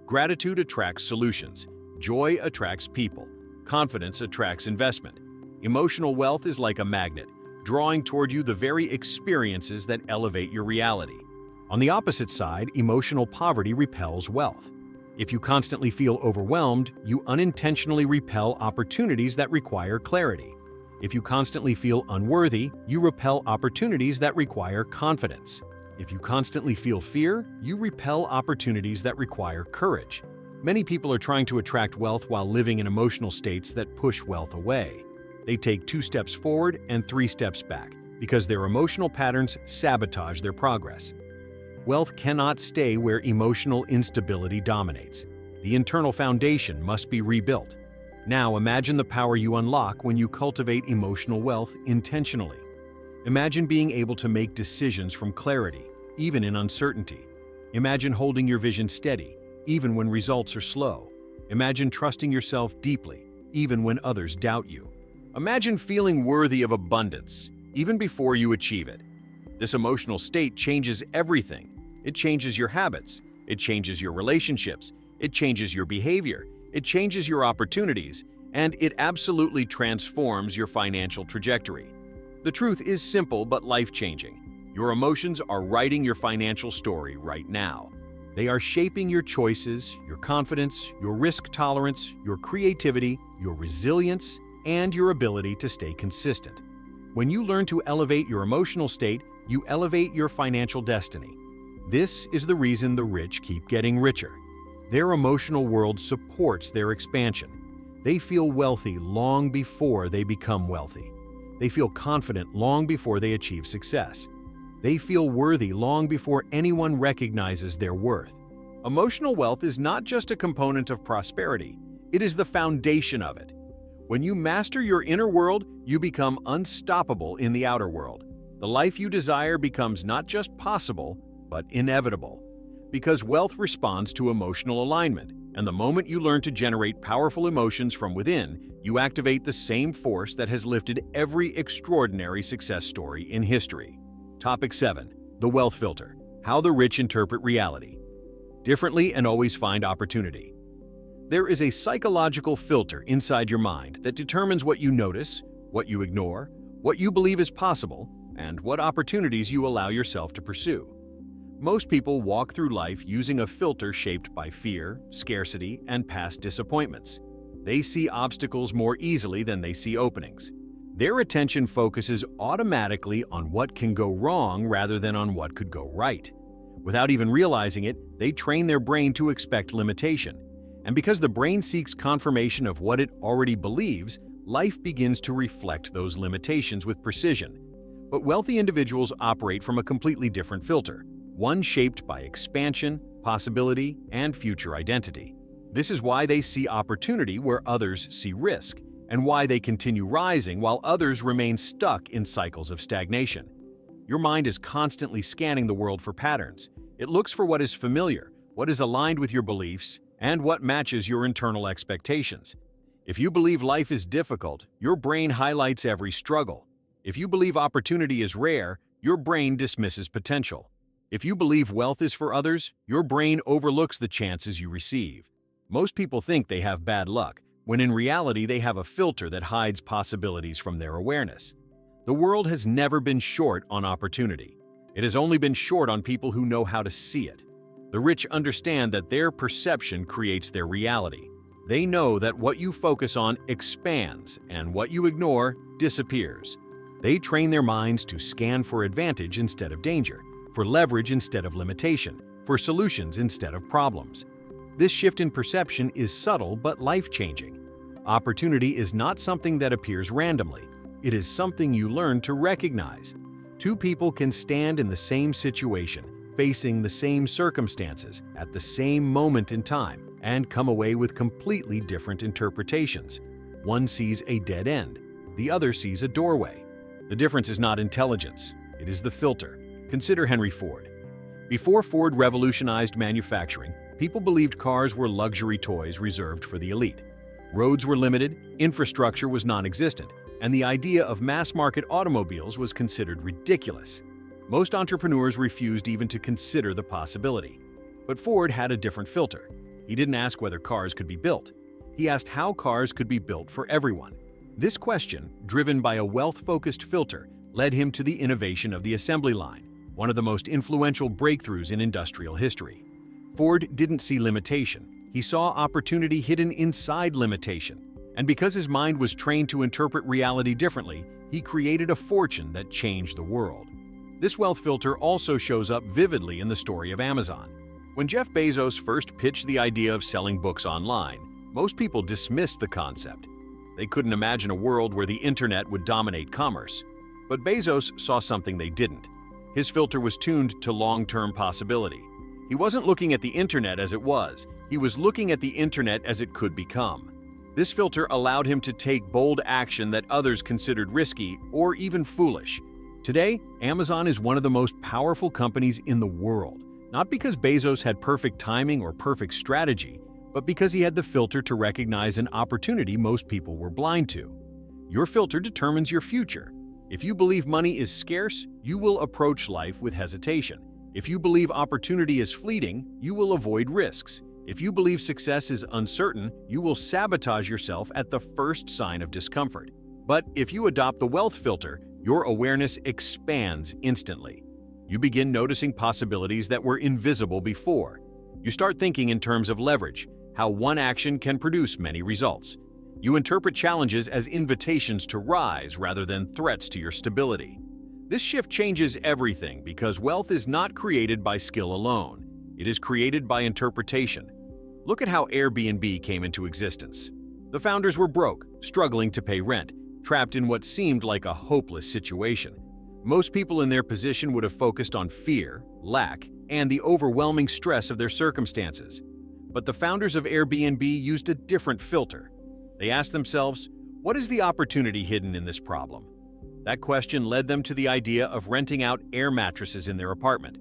Gratitude attracts solutions. Joy attracts people. Confidence attracts investment. Emotional wealth is like a magnet, drawing toward you the very experiences that elevate your reality. On the opposite side, emotional poverty repels wealth. If you constantly feel overwhelmed, you unintentionally repel opportunities that require clarity. If you constantly feel unworthy, you repel opportunities that require confidence. If you constantly feel fear, you repel opportunities that require courage. Many people are trying to attract wealth while living in emotional states that push wealth away. They take 2 steps forward and 3 steps back because their emotional patterns sabotage their progress. Wealth cannot stay where emotional instability dominates. The internal foundation must be rebuilt. Now imagine the power you unlock when you cultivate emotional wealth intentionally. Imagine being able to make decisions from clarity, even in uncertainty. Imagine holding your vision steady, even when results are slow. Imagine trusting yourself deeply, even when others doubt you. Imagine feeling worthy of abundance, even before you achieve it. This emotional state changes everything. It changes your habits, it changes your relationships, it changes your behavior, it changes your opportunities, and it absolutely transforms your financial trajectory. The truth is simple but life-changing. Your emotions are writing your financial story right now. They are shaping your choices, your confidence, your risk tolerance, your creativity, your resilience, and your ability to stay consistent. When you learn to elevate your emotional state, you elevate your financial destiny. This is the reason the rich keep getting richer. Their emotional world supports their expansion. They feel wealthy long before they become wealthy. They feel confident long before they achieve success. They feel worthy long before anyone recognizes their worth. Emotional wealth is not just a component of prosperity, it is the foundation of it. When you master your inner world, you become unstoppable in the outer world. The life you desire becomes not just possible, but inevitable. Because wealth responds to emotional alignment, and the moment you learn to generate powerful emotions from within, you activate the same force that has lifted every extraordinary success story in history. Topic 7. The Wealth Filter. How the Rich Interpret Reality. Differently and always find opportunity. There is a psychological filter inside your mind that determines what you notice, what you ignore, what you believe is possible, and what opportunities you allow yourself to pursue. Most people walk through life using a filter shaped by fear, scarcity, and past disappointments. They see obstacles more easily than they see openings. Their attention focuses automatically on what can go wrong rather than on what could go right. Without even realizing it, they train their brain to expect limitation. And because the brain seeks confirmation of what it already believes, life begins to reflect those limitations with precision. But wealthy individuals operate from a completely different filter, one shaped by expansion, possibility, and future identity. This is why they see opportunity where others see risk, and why they continue rising while others remain stuck in cycles of stagnation. Your mind is constantly scanning the world for patterns. It looks for what is familiar, what is aligned with your beliefs, and what matches your internal expectations. If you believe life is difficult, your brain highlights every struggle. If you believe opportunity is rare, your brain dismisses potential. If you believe wealth is for others, your brain overlooks the chances you receive. Most people think they have bad luck, when in reality they have a filter that hides possibilities from their awareness. The world has never been short on opportunity. It has only been short on people who know how to see it. The rich understand that their perception creates their reality. They know that what you focus on expands and what you ignore disappears. They train their minds to scan for advantage instead of danger, for leverage instead of limitation, for solutions instead of problems. This shift in perception is subtle but life-changing. Opportunity is not something that appears randomly. It is something you learn to recognize. Two people can stand in the same situation, facing the same circumstances at the same moment in time, and come away with completely different interpretations. One sees a dead end, the other sees a doorway. The difference is not intelligence, it is the filter. Consider Henry Ford. Before Ford revolutionized manufacturing, people believed cars were luxury toys reserved for the elite. Roads were limited, infrastructure was non-existent, and the idea of mass-market automobiles was considered ridiculous. Most entrepreneurs refused even to consider the possibility. But Ford had a different filter. He didn't ask whether cars could be built. He asked how cars could be built for everyone. This question, driven by a wealth-focused filter, led him to the innovation of the assembly line, one of the most influential breakthroughs in industrial history. Ford didn't see limitation. He saw opportunity hidden inside limitation. And because his mind was trained to interpret reality differently, he created a fortune that changed the world. This wealth filter also shows up vividly in the story of Amazon. When Jeff Bezos first pitched the idea of selling books online, most people dismissed the concept. They couldn't imagine a world where the internet would dominate commerce. But Bezos saw something they didn't. His filter was tuned to long-term possibility. He wasn't looking at the internet as it was. He was looking at the internet as it could become. This filter allowed him to take bold action that others considered risky or even foolish. Today, Amazon is one of the most powerful companies in the world, not because Bezos had perfect timing or perfect strategy, but because he had the filter to recognize an opportunity most people were blind to. Your filter determines your future. If you believe money is scarce, you will approach life with hesitation. If you believe opportunity is fleeting, you will avoid risks. If you believe success is uncertain, you will sabotage yourself at the first sign of discomfort. But if you adopt the wealth filter, your awareness expands instantly. You begin noticing possibilities that were invisible before. You start thinking in terms of leverage, how one action can produce many results. You interpret challenges as invitations to rise rather than threats to your stability. This shift changes everything because wealth is not created by skill alone. It is created by interpretation. Look at how Airbnb came into existence. The founders were broke, struggling to pay rent, trapped in what seemed like a hopeless situation. Most people in their position would have focused on fear, lack, and the overwhelming stress of their circumstances. But the founders of Airbnb used a different filter. They asked themselves, what is the opportunity hidden in this problem? That question led them to the idea of renting out air mattresses in their apartment.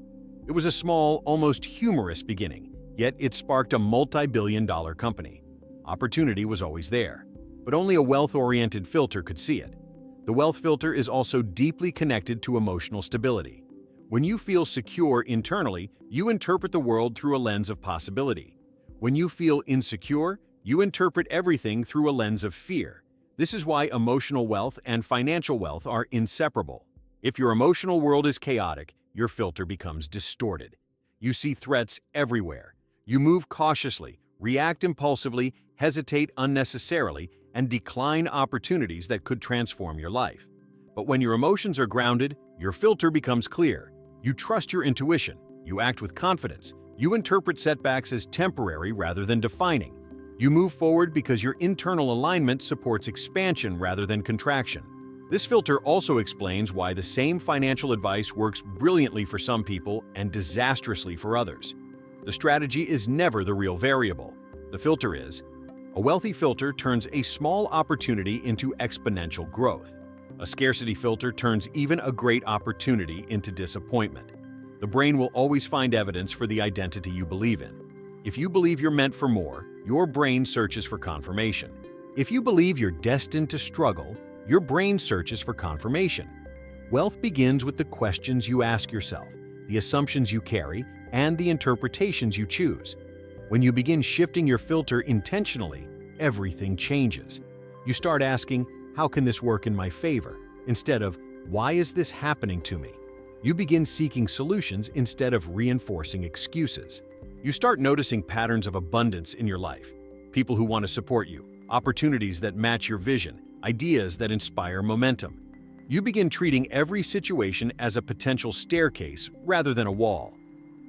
It was a small, almost humorous beginning, yet it sparked a multi-billion-dollar company. Opportunity was always there, but only a wealth-oriented filter could see it. The wealth filter is also deeply connected to emotional stability. When you feel secure internally, you interpret the world through a lens of possibility. When you feel insecure, you interpret everything through a lens of fear. This is why emotional wealth and financial wealth are inseparable. If your emotional world is chaotic, your filter becomes distorted. You see threats everywhere. You move cautiously, react impulsively, hesitate unnecessarily, and decline opportunities that could transform your life. But when your emotions are grounded, your filter becomes clear. You trust your intuition. You act with confidence. You interpret setbacks as temporary rather than defining. You move forward because your internal alignment supports expansion rather than contraction. This filter also explains why the same financial advice works brilliantly for some people and disastrously for others. The strategy is never the real variable. The filter is. A wealthy filter turns a small opportunity into exponential growth. A scarcity filter turns even a great opportunity into disappointment. The brain will always find evidence for the identity you believe in. If you believe you're meant for more, your brain searches for confirmation. If you believe you're destined to struggle, your brain searches for confirmation. Wealth begins with the questions you ask yourself, the assumptions you carry, and the interpretations you choose. When you begin shifting your filter intentionally, everything changes. You start asking, how can this work in my favor? Instead of, why is this happening to me? You begin seeking solutions instead of reinforcing excuses. You start noticing patterns of abundance in your life. People who want to support you, opportunities that match your vision, ideas that inspire momentum. You begin treating every situation as a potential staircase rather than a wall.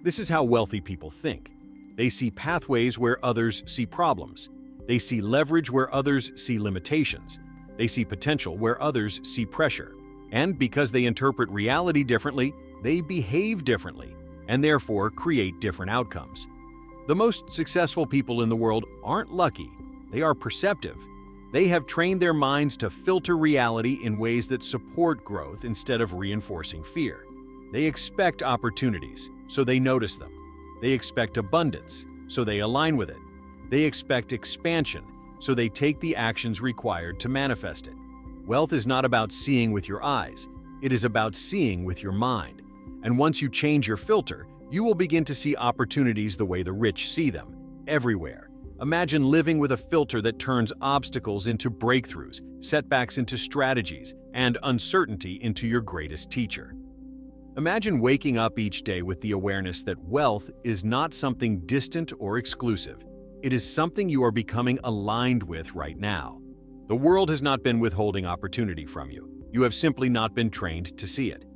This is how wealthy people think. They see pathways where others see problems. They see leverage where others see limitations. They see potential where others see pressure. And because they interpret reality differently, they behave differently, and therefore create different outcomes. The most successful people in the world aren't lucky, they are perceptive. They have trained their minds to filter reality in ways that support growth instead of reinforcing fear. They expect opportunities, so they notice them. They expect abundance, so they align with it. They expect expansion, so they take the actions required to manifest it. Wealth is not about seeing with your eyes, it is about seeing with your mind. And once you change your filter, you will begin to see opportunities the way the rich see them, everywhere. Imagine living with a filter that turns obstacles into breakthroughs, setbacks into strategies, and uncertainty into your greatest teacher. Imagine waking up each day with the awareness that wealth is not something distant or exclusive. It is something you are becoming aligned with right now. The world has not been withholding opportunity from you. You have simply not been trained to see it.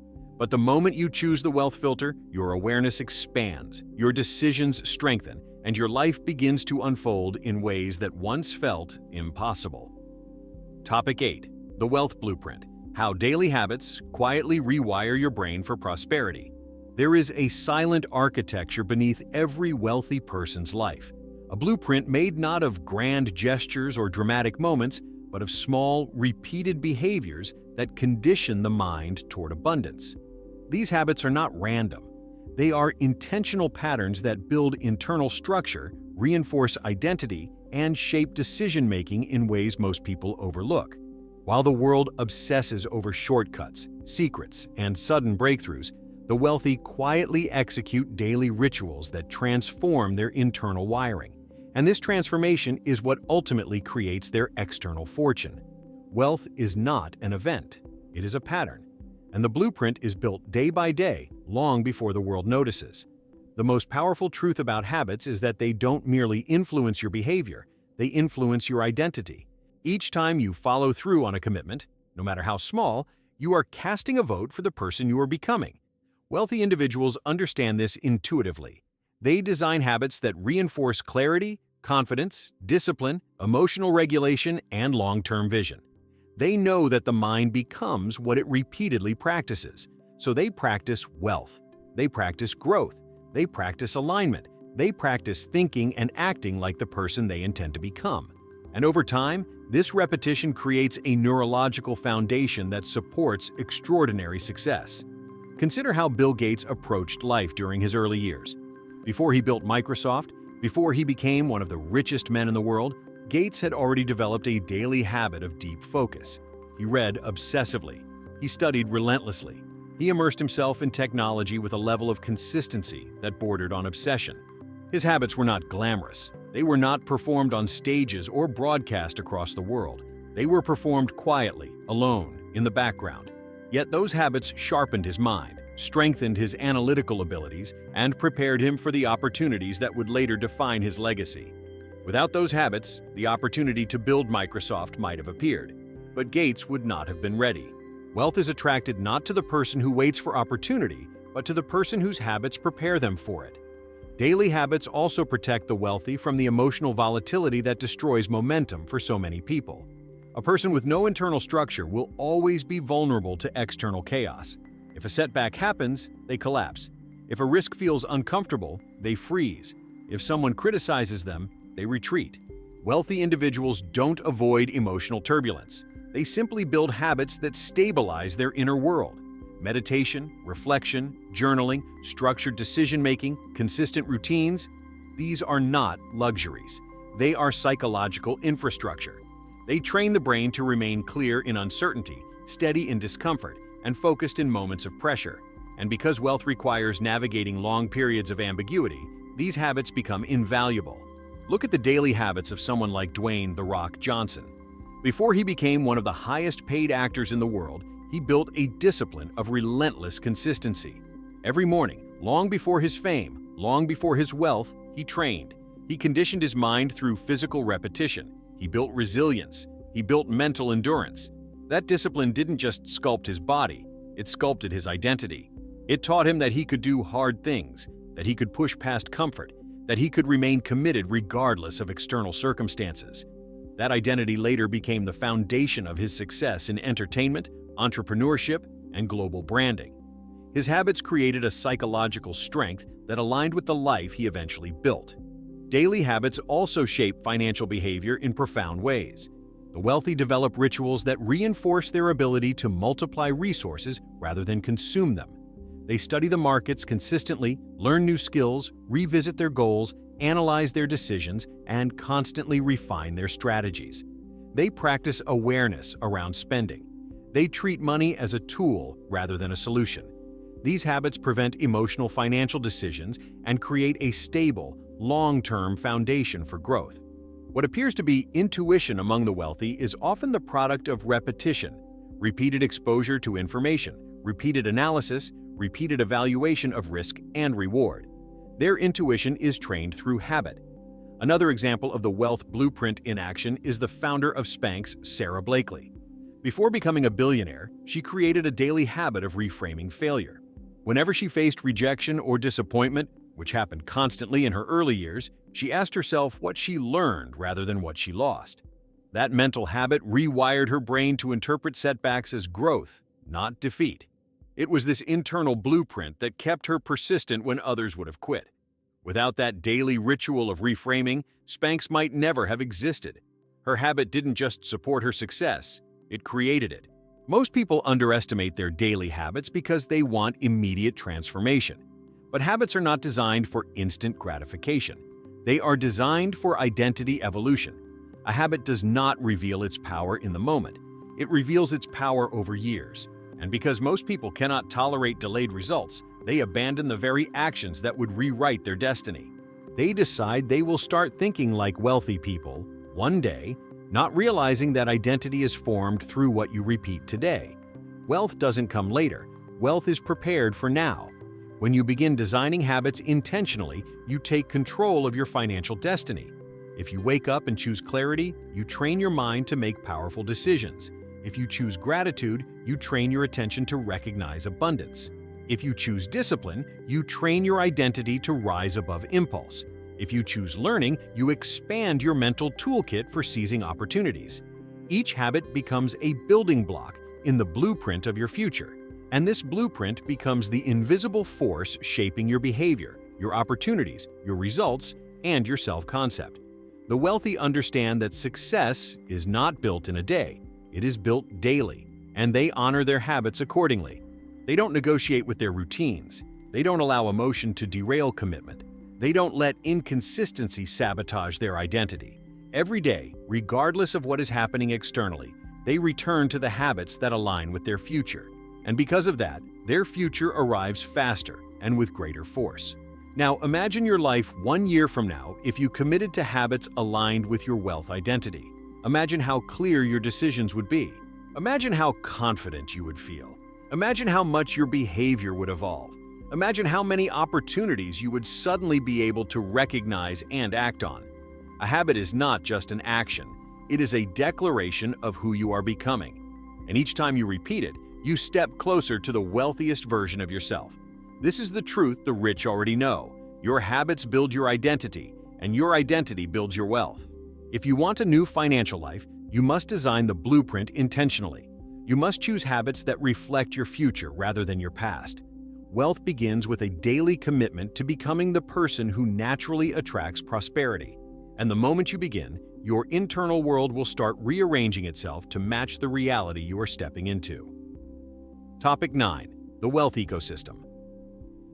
But the moment you choose the wealth filter, your awareness expands, your decisions strengthen, and your life begins to unfold in ways that once felt impossible. Topic 8. The Wealth Blueprint: How Daily Habits Quietly Rewire Your Brain for Prosperity. There is a silent architecture beneath every wealthy person's life, a blueprint made not of grand gestures or dramatic moments, but of small, repeated behaviors that condition the mind toward abundance. These habits are not random. They are intentional patterns that build internal structure, reinforce identity, and shape decision-making in ways most people overlook. While the world obsesses over shortcuts, secrets, and sudden breakthroughs, the wealthy quietly execute daily rituals that transform their internal wiring. And this transformation is what ultimately creates their external fortune. Wealth is not an event, it is a pattern. And the blueprint is built day by day, long before the world notices. The most powerful truth about habits is that they don't merely influence your behavior, they influence your identity. Each time you follow through on a commitment, no matter how small, you are casting a vote for the person you are becoming. Wealthy individuals understand this intuitively. They design habits that reinforce clarity, confidence, discipline, emotional regulation, and long-term vision. They know that the mind becomes what it repeatedly practices. So they practice wealth. They practice growth. They practice alignment. They practice thinking and acting like the person they intend to become. And over time, this repetition creates a neurological foundation that supports extraordinary success. Consider how Bill Gates approached life during his early years. Before he built Microsoft, before he became one of the richest men in the world, Gates had already developed a daily habit of deep focus. He read obsessively. He studied relentlessly. He immersed himself in technology with a level of consistency that bordered on obsession. His habits were not glamorous. They were not performed on stages or broadcast across the world. They were performed quietly, alone, in the background. Yet those habits sharpened his mind, strengthened his analytical abilities, and prepared him for the opportunities that would later define his legacy. Without those habits, the opportunity to build Microsoft might have appeared, but Gates would not have been ready. Wealth is attracted not to the person who waits for opportunity, but to the person whose habits prepare them for it. Daily habits also protect the wealthy from the emotional volatility that destroys momentum for so many people. A person with no internal structure will always be vulnerable to external chaos. If a setback happens, they collapse. If a risk feels uncomfortable, they freeze. If someone criticizes them, they retreat. Wealthy individuals don't avoid emotional turbulence. They simply build habits that stabilize their inner world. Meditation, reflection, journaling, structured decision-making, consistent routines, these are not luxuries. They are psychological infrastructure. They train the brain to remain clear in uncertainty, steady in discomfort, and focused in moments of pressure. And because wealth requires navigating long periods of ambiguity, these habits become invaluable. Look at the daily habits of someone like Dwayne "The Rock" Johnson. Before he became one of the highest-paid actors in the world, he built a discipline of relentless consistency. Every morning, long before his fame, long before his wealth, he trained. He conditioned his mind through physical repetition. He built resilience. He built mental endurance. That discipline didn't just sculpt his body, it sculpted his identity. It taught him that he could do hard things, that he could push past comfort, that he could remain committed regardless of external circumstances. That identity later became the foundation of his success in entertainment, entrepreneurship, and global branding. His habits created a psychological strength that aligned with the life he eventually built. Daily habits also shape financial behavior in profound ways. The wealthy develop rituals that reinforce their ability to multiply resources rather than consume them. They study the markets consistently, learn new skills, revisit their goals, analyze their decisions, and constantly refine their strategies. They practice awareness around spending. They treat money as a tool rather than a solution. These habits prevent emotional financial decisions and create a stable, long-term foundation for growth. What appears to be intuition among the wealthy is often the product of repetition, repeated exposure to information, repeated analysis, repeated evaluation of risk and reward. Their intuition is trained through habit. Another example of the wealth blueprint in action is the founder of Spanx, Sarah Blakely. Before becoming a billionaire, she created a daily habit of reframing failure. Whenever she faced rejection or disappointment, which happened constantly in her early years, she asked herself what she learned rather than what she lost. That mental habit rewired her brain to interpret setbacks as growth, not defeat. It was this internal blueprint that kept her persistent when others would have quit. Without that daily ritual of reframing, Spanx might never have existed. Her habit didn't just support her success, it created it. Most people underestimate their daily habits because they want immediate transformation. But habits are not designed for instant gratification. They are designed for identity evolution. A habit does not reveal its power in the moment. It reveals its power over years. And because most people cannot tolerate delayed results, they abandon the very actions that would rewrite their destiny. They decide they will start thinking like wealthy people one day, not realizing that identity is formed through what you repeat today. Wealth doesn't come later. Wealth is prepared for now. When you begin designing habits intentionally, you take control of your financial destiny. If you wake up and choose clarity, you train your mind to make powerful decisions. If you choose gratitude, you train your attention to recognize abundance. If you choose discipline, you train your identity to rise above impulse. If you choose learning, you expand your mental toolkit for seizing opportunities. Each habit becomes a building block in the blueprint of your future, and this blueprint becomes the invisible force shaping your behavior, your opportunities, your results, and your self-concept. The wealthy understand that success is not built in a day, it is built daily, and they honor their habits accordingly. They don't negotiate with their routines. They don't allow emotion to derail commitment. They don't let inconsistency sabotage their identity. Every day, regardless of what is happening externally, they return to the habits that align with their future. And because of that, their future arrives faster and with greater force. Now, imagine your life 1 year from now if you committed to habits aligned with your wealth identity. Imagine how clear your decisions would be. Imagine how confident you would feel. Imagine how much your behavior would evolve. Imagine how many opportunities you would suddenly be able to recognize and act on. A habit is not just an action. It is a declaration of who you are becoming. And each time you repeat it, you step closer to the wealthiest version of yourself. This is the truth the rich already know. Your habits build your identity, and your identity builds your wealth. If you want a new financial life, you must design the blueprint intentionally. You must choose habits that reflect your future rather than your past. Wealth begins with a daily commitment to becoming the person who naturally attracts prosperity. And the moment you begin, your internal world will start rearranging itself to match the reality you are stepping into. Topic 9. The wealth ecosystem.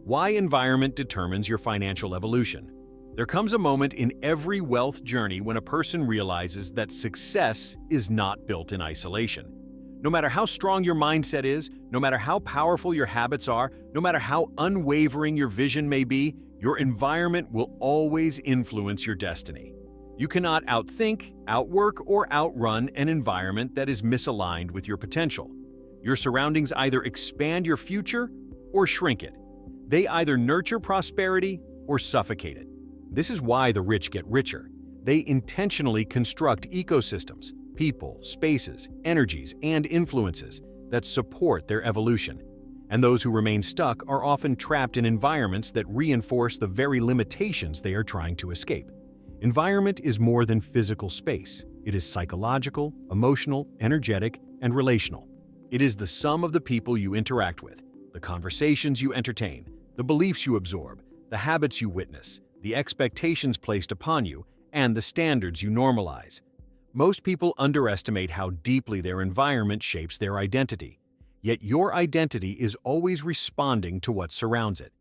Why environment determines your financial evolution. There comes a moment in every wealth journey when a person realizes that success is not built in isolation. No matter how strong your mindset is, no matter how powerful your habits are, no matter how unwavering your vision may be, your environment will always influence your destiny. You cannot outthink, outwork, or outrun an environment that is misaligned with your potential. Your surroundings either expand your future or shrink it. They either nurture prosperity or suffocate it. This is why the rich get richer. They intentionally construct ecosystems, people, spaces, energies, and influences that support their evolution. And those who remain stuck are often trapped in environments that reinforce the very limitations they are trying to escape. Environment is more than physical space. It is psychological, emotional, energetic, and relational. It is the sum of the people you interact with, the conversations you entertain, the beliefs you absorb, the habits you witness, the expectations placed upon you, and the standards you normalize. Most people underestimate how deeply their environment shapes their identity. Yet your identity is always responding to what surrounds it.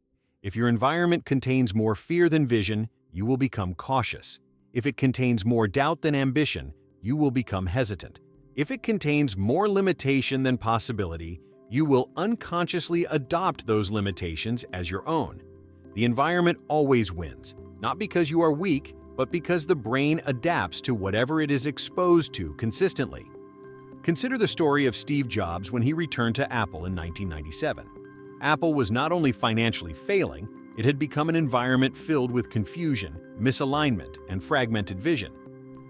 If your environment contains more fear than vision, you will become cautious. If it contains more doubt than ambition, you will become hesitant. If it contains more limitation than possibility, you will unconsciously adopt those limitations as your own. The environment always wins, not because you are weak, but because the brain adapts to whatever it is exposed to consistently. Consider the story of Steve Jobs when he returned to Apple in 1997. Apple was not only financially failing, it had become an environment filled with confusion, misalignment, and fragmented vision.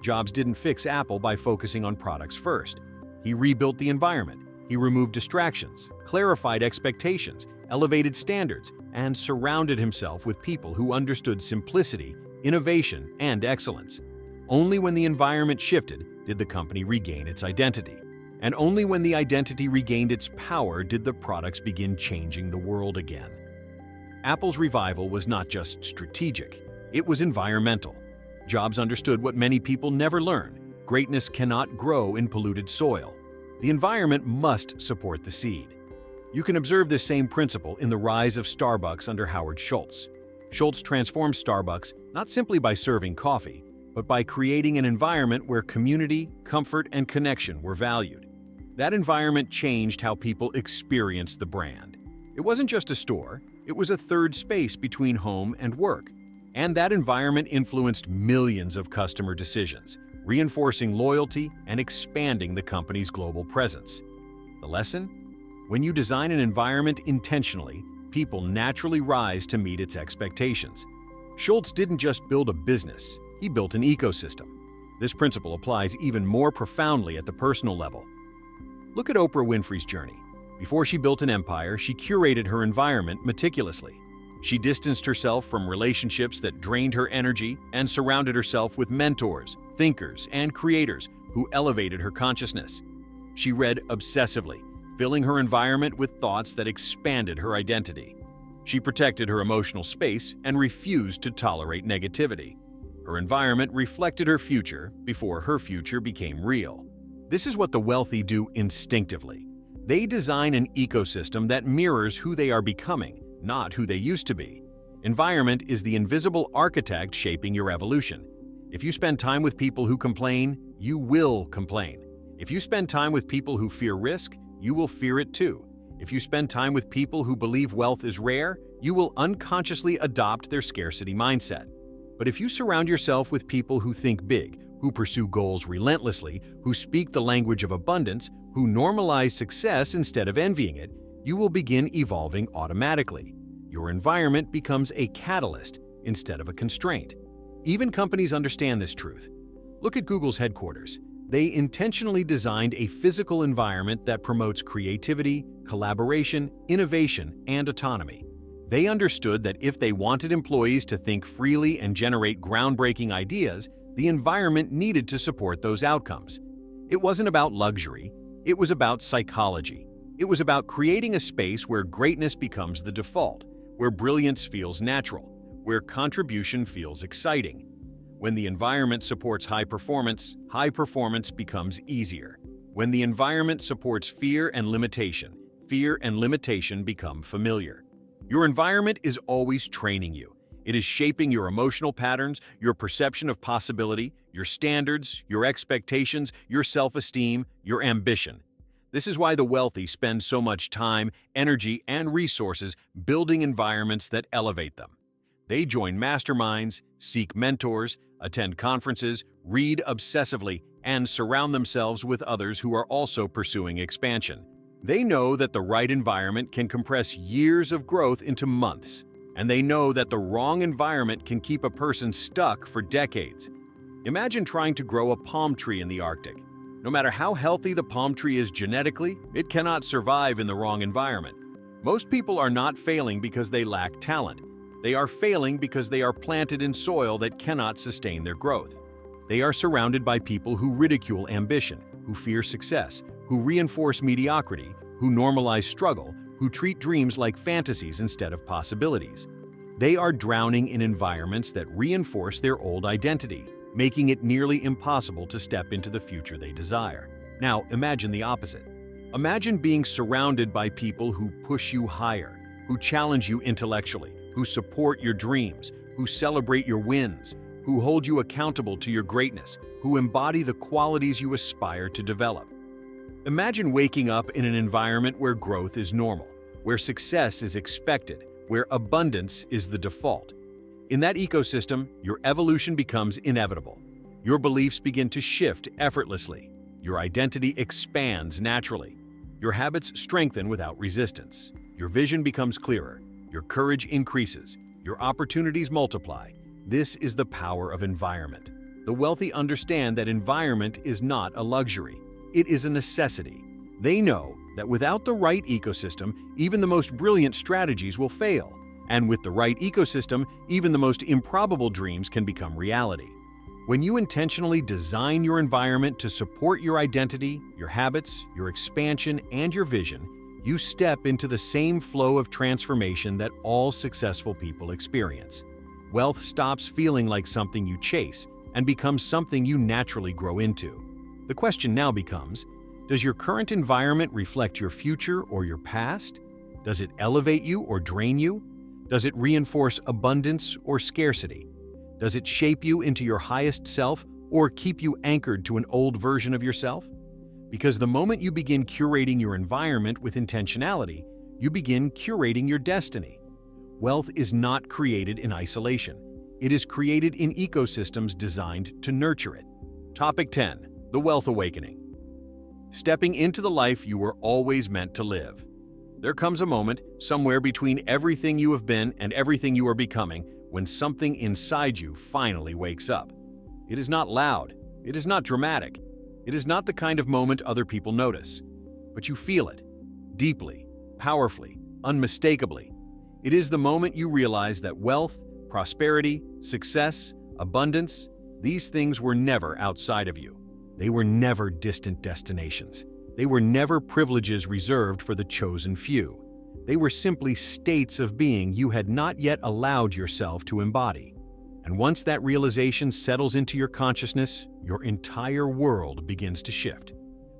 Jobs didn't fix Apple by focusing on products first. He rebuilt the environment. He removed distractions, clarified expectations, elevated standards, and surrounded himself with people who understood simplicity, innovation, and excellence. Only when the environment shifted did the company regain its identity. And only when the identity regained its power did the products begin changing the world again. Apple's revival was not just strategic, it was environmental. Jobs understood what many people never learn: greatness cannot grow in polluted soil. The environment must support the seed. You can observe this same principle in the rise of Starbucks under Howard Schultz. Schultz transformed Starbucks not simply by serving coffee, but by creating an environment where community, comfort, and connection were valued. That environment changed how people experienced the brand. It wasn't just a store, it was a third space between home and work. And that environment influenced millions of customer decisions, reinforcing loyalty and expanding the company's global presence. The lesson? When you design an environment intentionally, people naturally rise to meet its expectations. Schultz didn't just build a business, he built an ecosystem. This principle applies even more profoundly at the personal level. Look at Oprah Winfrey's journey. Before she built an empire, she curated her environment meticulously. She distanced herself from relationships that drained her energy and surrounded herself with mentors, thinkers, and creators who elevated her consciousness. She read obsessively, filling her environment with thoughts that expanded her identity. She protected her emotional space and refused to tolerate negativity. Her environment reflected her future before her future became real. This is what the wealthy do instinctively. They design an ecosystem that mirrors who they are becoming, not who they used to be. Environment is the invisible architect shaping your evolution. If you spend time with people who complain, you will complain. If you spend time with people who fear risk, you will fear it too. If you spend time with people who believe wealth is rare, you will unconsciously adopt their scarcity mindset. But if you surround yourself with people who think big, who pursue goals relentlessly, who speak the language of abundance, who normalize success instead of envying it, you will begin evolving automatically. Your environment becomes a catalyst instead of a constraint. Even companies understand this truth. Look at Google's headquarters. They intentionally designed a physical environment that promotes creativity, collaboration, innovation, and autonomy. They understood that if they wanted employees to think freely and generate groundbreaking ideas, the environment needed to support those outcomes. It wasn't about luxury, it was about psychology. It was about creating a space where greatness becomes the default, where brilliance feels natural, where contribution feels exciting. When the environment supports high performance becomes easier. When the environment supports fear and limitation become familiar. Your environment is always training you. It is shaping your emotional patterns, your perception of possibility, your standards, your expectations, your self-esteem, your ambition. This is why the wealthy spend so much time, energy, and resources building environments that elevate them. They join masterminds, seek mentors, attend conferences, read obsessively, and surround themselves with others who are also pursuing expansion. They know that the right environment can compress years of growth into months, and they know that the wrong environment can keep a person stuck for decades. Imagine trying to grow a palm tree in the Arctic. No matter how healthy the palm tree is genetically, it cannot survive in the wrong environment. Most people are not failing because they lack talent. They are failing because they are planted in soil that cannot sustain their growth. They are surrounded by people who ridicule ambition, who fear success, who reinforce mediocrity, who normalize struggle, who treat dreams like fantasies instead of possibilities. They are drowning in environments that reinforce their old identity, making it nearly impossible to step into the future they desire. Now, imagine the opposite. Imagine being surrounded by people who push you higher, who challenge you intellectually, who support your dreams, who celebrate your wins, who hold you accountable to your greatness, who embody the qualities you aspire to develop. Imagine waking up in an environment where growth is normal, where success is expected, where abundance is the default. In that ecosystem, your evolution becomes inevitable. Your beliefs begin to shift effortlessly. Your identity expands naturally. Your habits strengthen without resistance. Your vision becomes clearer. Your courage increases. Your opportunities multiply. This is the power of environment. The wealthy understand that environment is not a luxury. It is a necessity. They know that without the right ecosystem, even the most brilliant strategies will fail. And with the right ecosystem, even the most improbable dreams can become reality. When you intentionally design your environment to support your identity, your habits, your expansion, and your vision, you step into the same flow of transformation that all successful people experience. Wealth stops feeling like something you chase and becomes something you naturally grow into. The question now becomes, does your current environment reflect your future or your past? Does it elevate you or drain you? Does it reinforce abundance or scarcity? Does it shape you into your highest self or keep you anchored to an old version of yourself? Because the moment you begin curating your environment with intentionality, you begin curating your destiny. Wealth is not created in isolation. It is created in ecosystems designed to nurture it. Topic 10. The Wealth Awakening. Stepping into the life you were always meant to live. There comes a moment, somewhere between everything you have been and everything you are becoming, when something inside you finally wakes up. It is not loud. It is not dramatic. It is not the kind of moment other people notice. But you feel it, deeply, powerfully, unmistakably. It is the moment you realize that wealth, prosperity, success, abundance, these things were never outside of you. They were never distant destinations. They were never privileges reserved for the chosen few. They were simply states of being you had not yet allowed yourself to embody. And once that realization settles into your consciousness, your entire world begins to shift.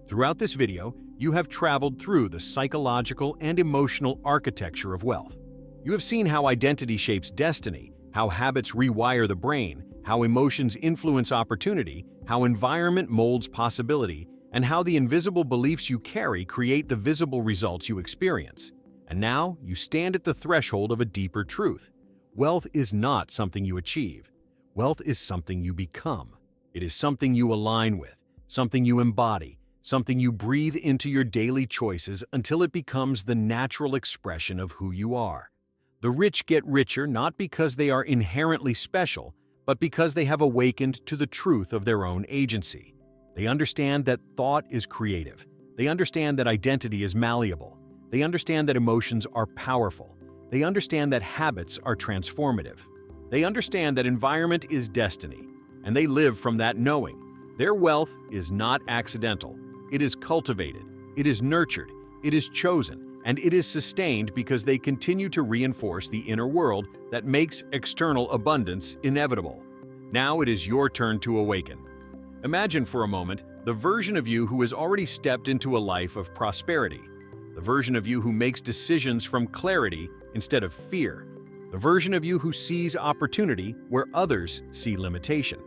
Throughout this video, you have traveled through the psychological and emotional architecture of wealth. You have seen how identity shapes destiny, how habits rewire the brain, how emotions influence opportunity, how environment molds possibility, and how the invisible beliefs you carry create the visible results you experience. And now, you stand at the threshold of a deeper truth. Wealth is not something you achieve. Wealth is something you become. It is something you align with, something you embody, something you breathe into your daily choices until it becomes the natural expression of who you are. The rich get richer not because they are inherently special, but because they have awakened to the truth of their own agency. They understand that thought is creative. They understand that identity is malleable. They understand that emotions are powerful. They understand that habits are transformative. They understand that environment is destiny, and they live from that knowing. Their wealth is not accidental. It is cultivated. It is nurtured. It is chosen, and it is sustained because they continue to reinforce the inner world that makes external abundance inevitable. Now it is your turn to awaken. Imagine for a moment the version of you who has already stepped into a life of prosperity, the version of you who makes decisions from clarity instead of fear, the version of you who sees opportunity where others see limitation,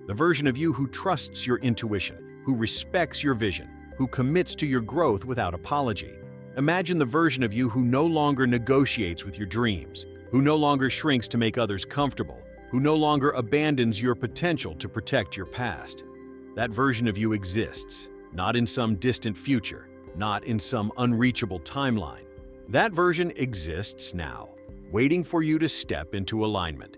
the version of you who trusts your intuition, who respects your vision, who commits to your growth without apology. Imagine the version of you who no longer negotiates with your dreams, who no longer shrinks to make others comfortable, who no longer abandons your potential to protect your past. That version of you exists, not in some distant future, not in some unreachable timeline. That version exists now, waiting for you to step into alignment.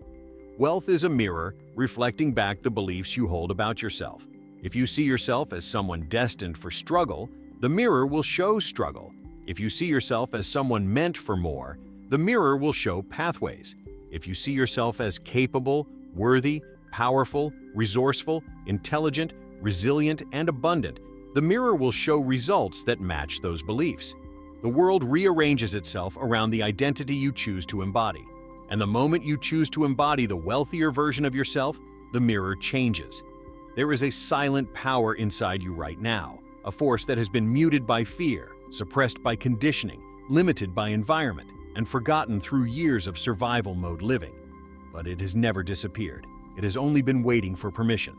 Wealth is a mirror reflecting back the beliefs you hold about yourself. If you see yourself as someone destined for struggle, the mirror will show struggle. If you see yourself as someone meant for more, the mirror will show pathways. If you see yourself as capable, worthy, powerful, resourceful, intelligent, resilient, and abundant, the mirror will show results that match those beliefs. The world rearranges itself around the identity you choose to embody. And the moment you choose to embody the wealthier version of yourself, the mirror changes. There is a silent power inside you right now, a force that has been muted by fear, suppressed by conditioning, limited by environment, and forgotten through years of survival mode living. But it has never disappeared. It has only been waiting for permission.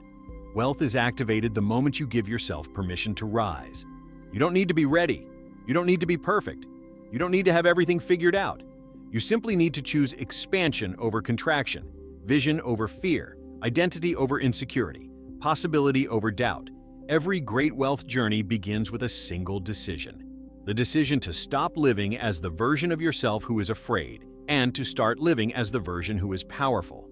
Wealth is activated the moment you give yourself permission to rise. You don't need to be ready. You don't need to be perfect. You don't need to have everything figured out. You simply need to choose expansion over contraction, vision over fear, identity over insecurity, possibility over doubt. Every great wealth journey begins with a single decision. The decision to stop living as the version of yourself who is afraid and to start living as the version who is powerful.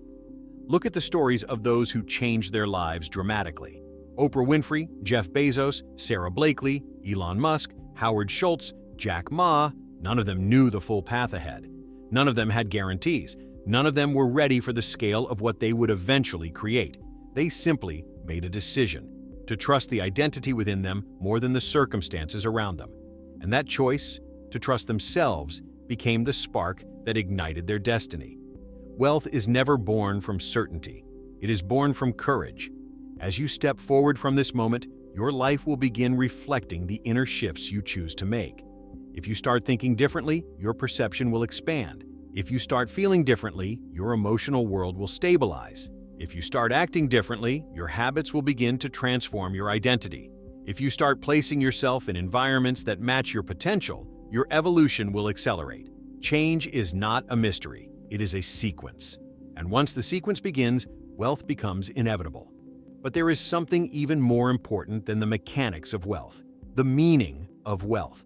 Look at the stories of those who changed their lives dramatically. Oprah Winfrey, Jeff Bezos, Sarah Blakely, Elon Musk, Howard Schultz, Jack Ma, none of them knew the full path ahead. None of them had guarantees. None of them were ready for the scale of what they would eventually create. They simply made a decision to trust the identity within them more than the circumstances around them. And that choice, to trust themselves, became the spark that ignited their destiny. Wealth is never born from certainty. It is born from courage. As you step forward from this moment, your life will begin reflecting the inner shifts you choose to make. If you start thinking differently, your perception will expand. If you start feeling differently, your emotional world will stabilize. If you start acting differently, your habits will begin to transform your identity. If you start placing yourself in environments that match your potential, your evolution will accelerate. Change is not a mystery, it is a sequence. And once the sequence begins, wealth becomes inevitable. But there is something even more important than the mechanics of wealth: the meaning of wealth.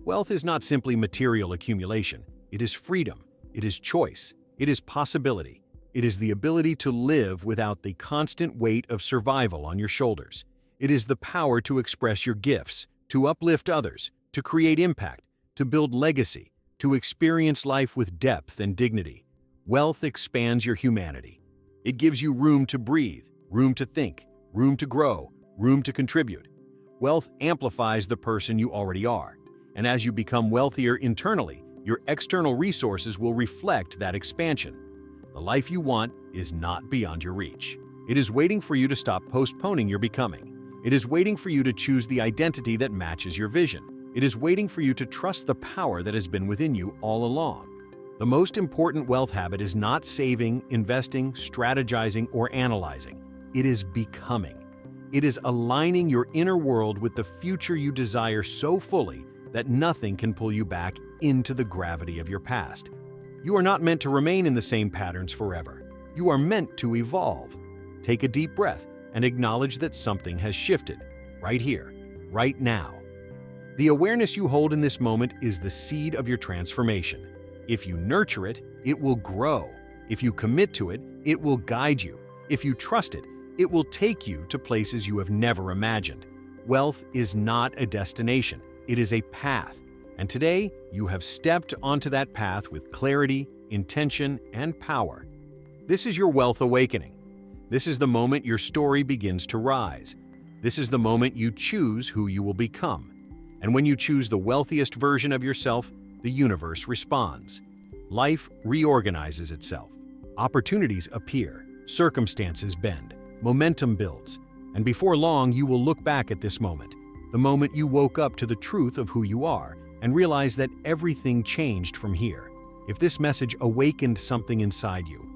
Wealth is not simply material accumulation. It is freedom. It is choice. It is possibility. It is the ability to live without the constant weight of survival on your shoulders. It is the power to express your gifts, to uplift others, to create impact, to build legacy, to experience life with depth and dignity. Wealth expands your humanity. It gives you room to breathe, room to think, room to grow, room to contribute. Wealth amplifies the person you already are. And as you become wealthier internally, your external resources will reflect that expansion. The life you want is not beyond your reach. It is waiting for you to stop postponing your becoming. It is waiting for you to choose the identity that matches your vision. It is waiting for you to trust the power that has been within you all along. The most important wealth habit is not saving, investing, strategizing, or analyzing. It is becoming. It is aligning your inner world with the future you desire so fully that nothing can pull you back into the gravity of your past. You are not meant to remain in the same patterns forever. You are meant to evolve. Take a deep breath and acknowledge that something has shifted, right here, right now. The awareness you hold in this moment is the seed of your transformation. If you nurture it, it will grow. If you commit to it, it will guide you. If you trust it, it will take you to places you have never imagined. Wealth is not a destination. It is a path. And today, you have stepped onto that path with clarity, intention, and power. This is your wealth awakening. This is the moment your story begins to rise. This is the moment you choose who you will become. And when you choose the wealthiest version of yourself, the universe responds. Life reorganizes itself. Opportunities appear. Circumstances bend. Momentum builds. And before long, you will look back at this moment, the moment you woke up to the truth of who you are, and realize that everything changed from here. If this message awakened something inside you,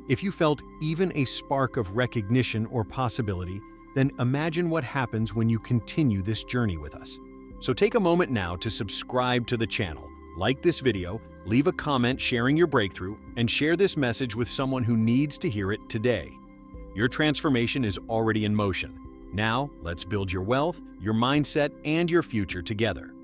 if you felt even a spark of recognition or possibility, then imagine what happens when you continue this journey with us. So take a moment now to subscribe to the channel, like this video, leave a comment sharing your breakthrough, and share this message with someone who needs to hear it today. Your transformation is already in motion. Now, let's build your wealth, your mindset, and your future together.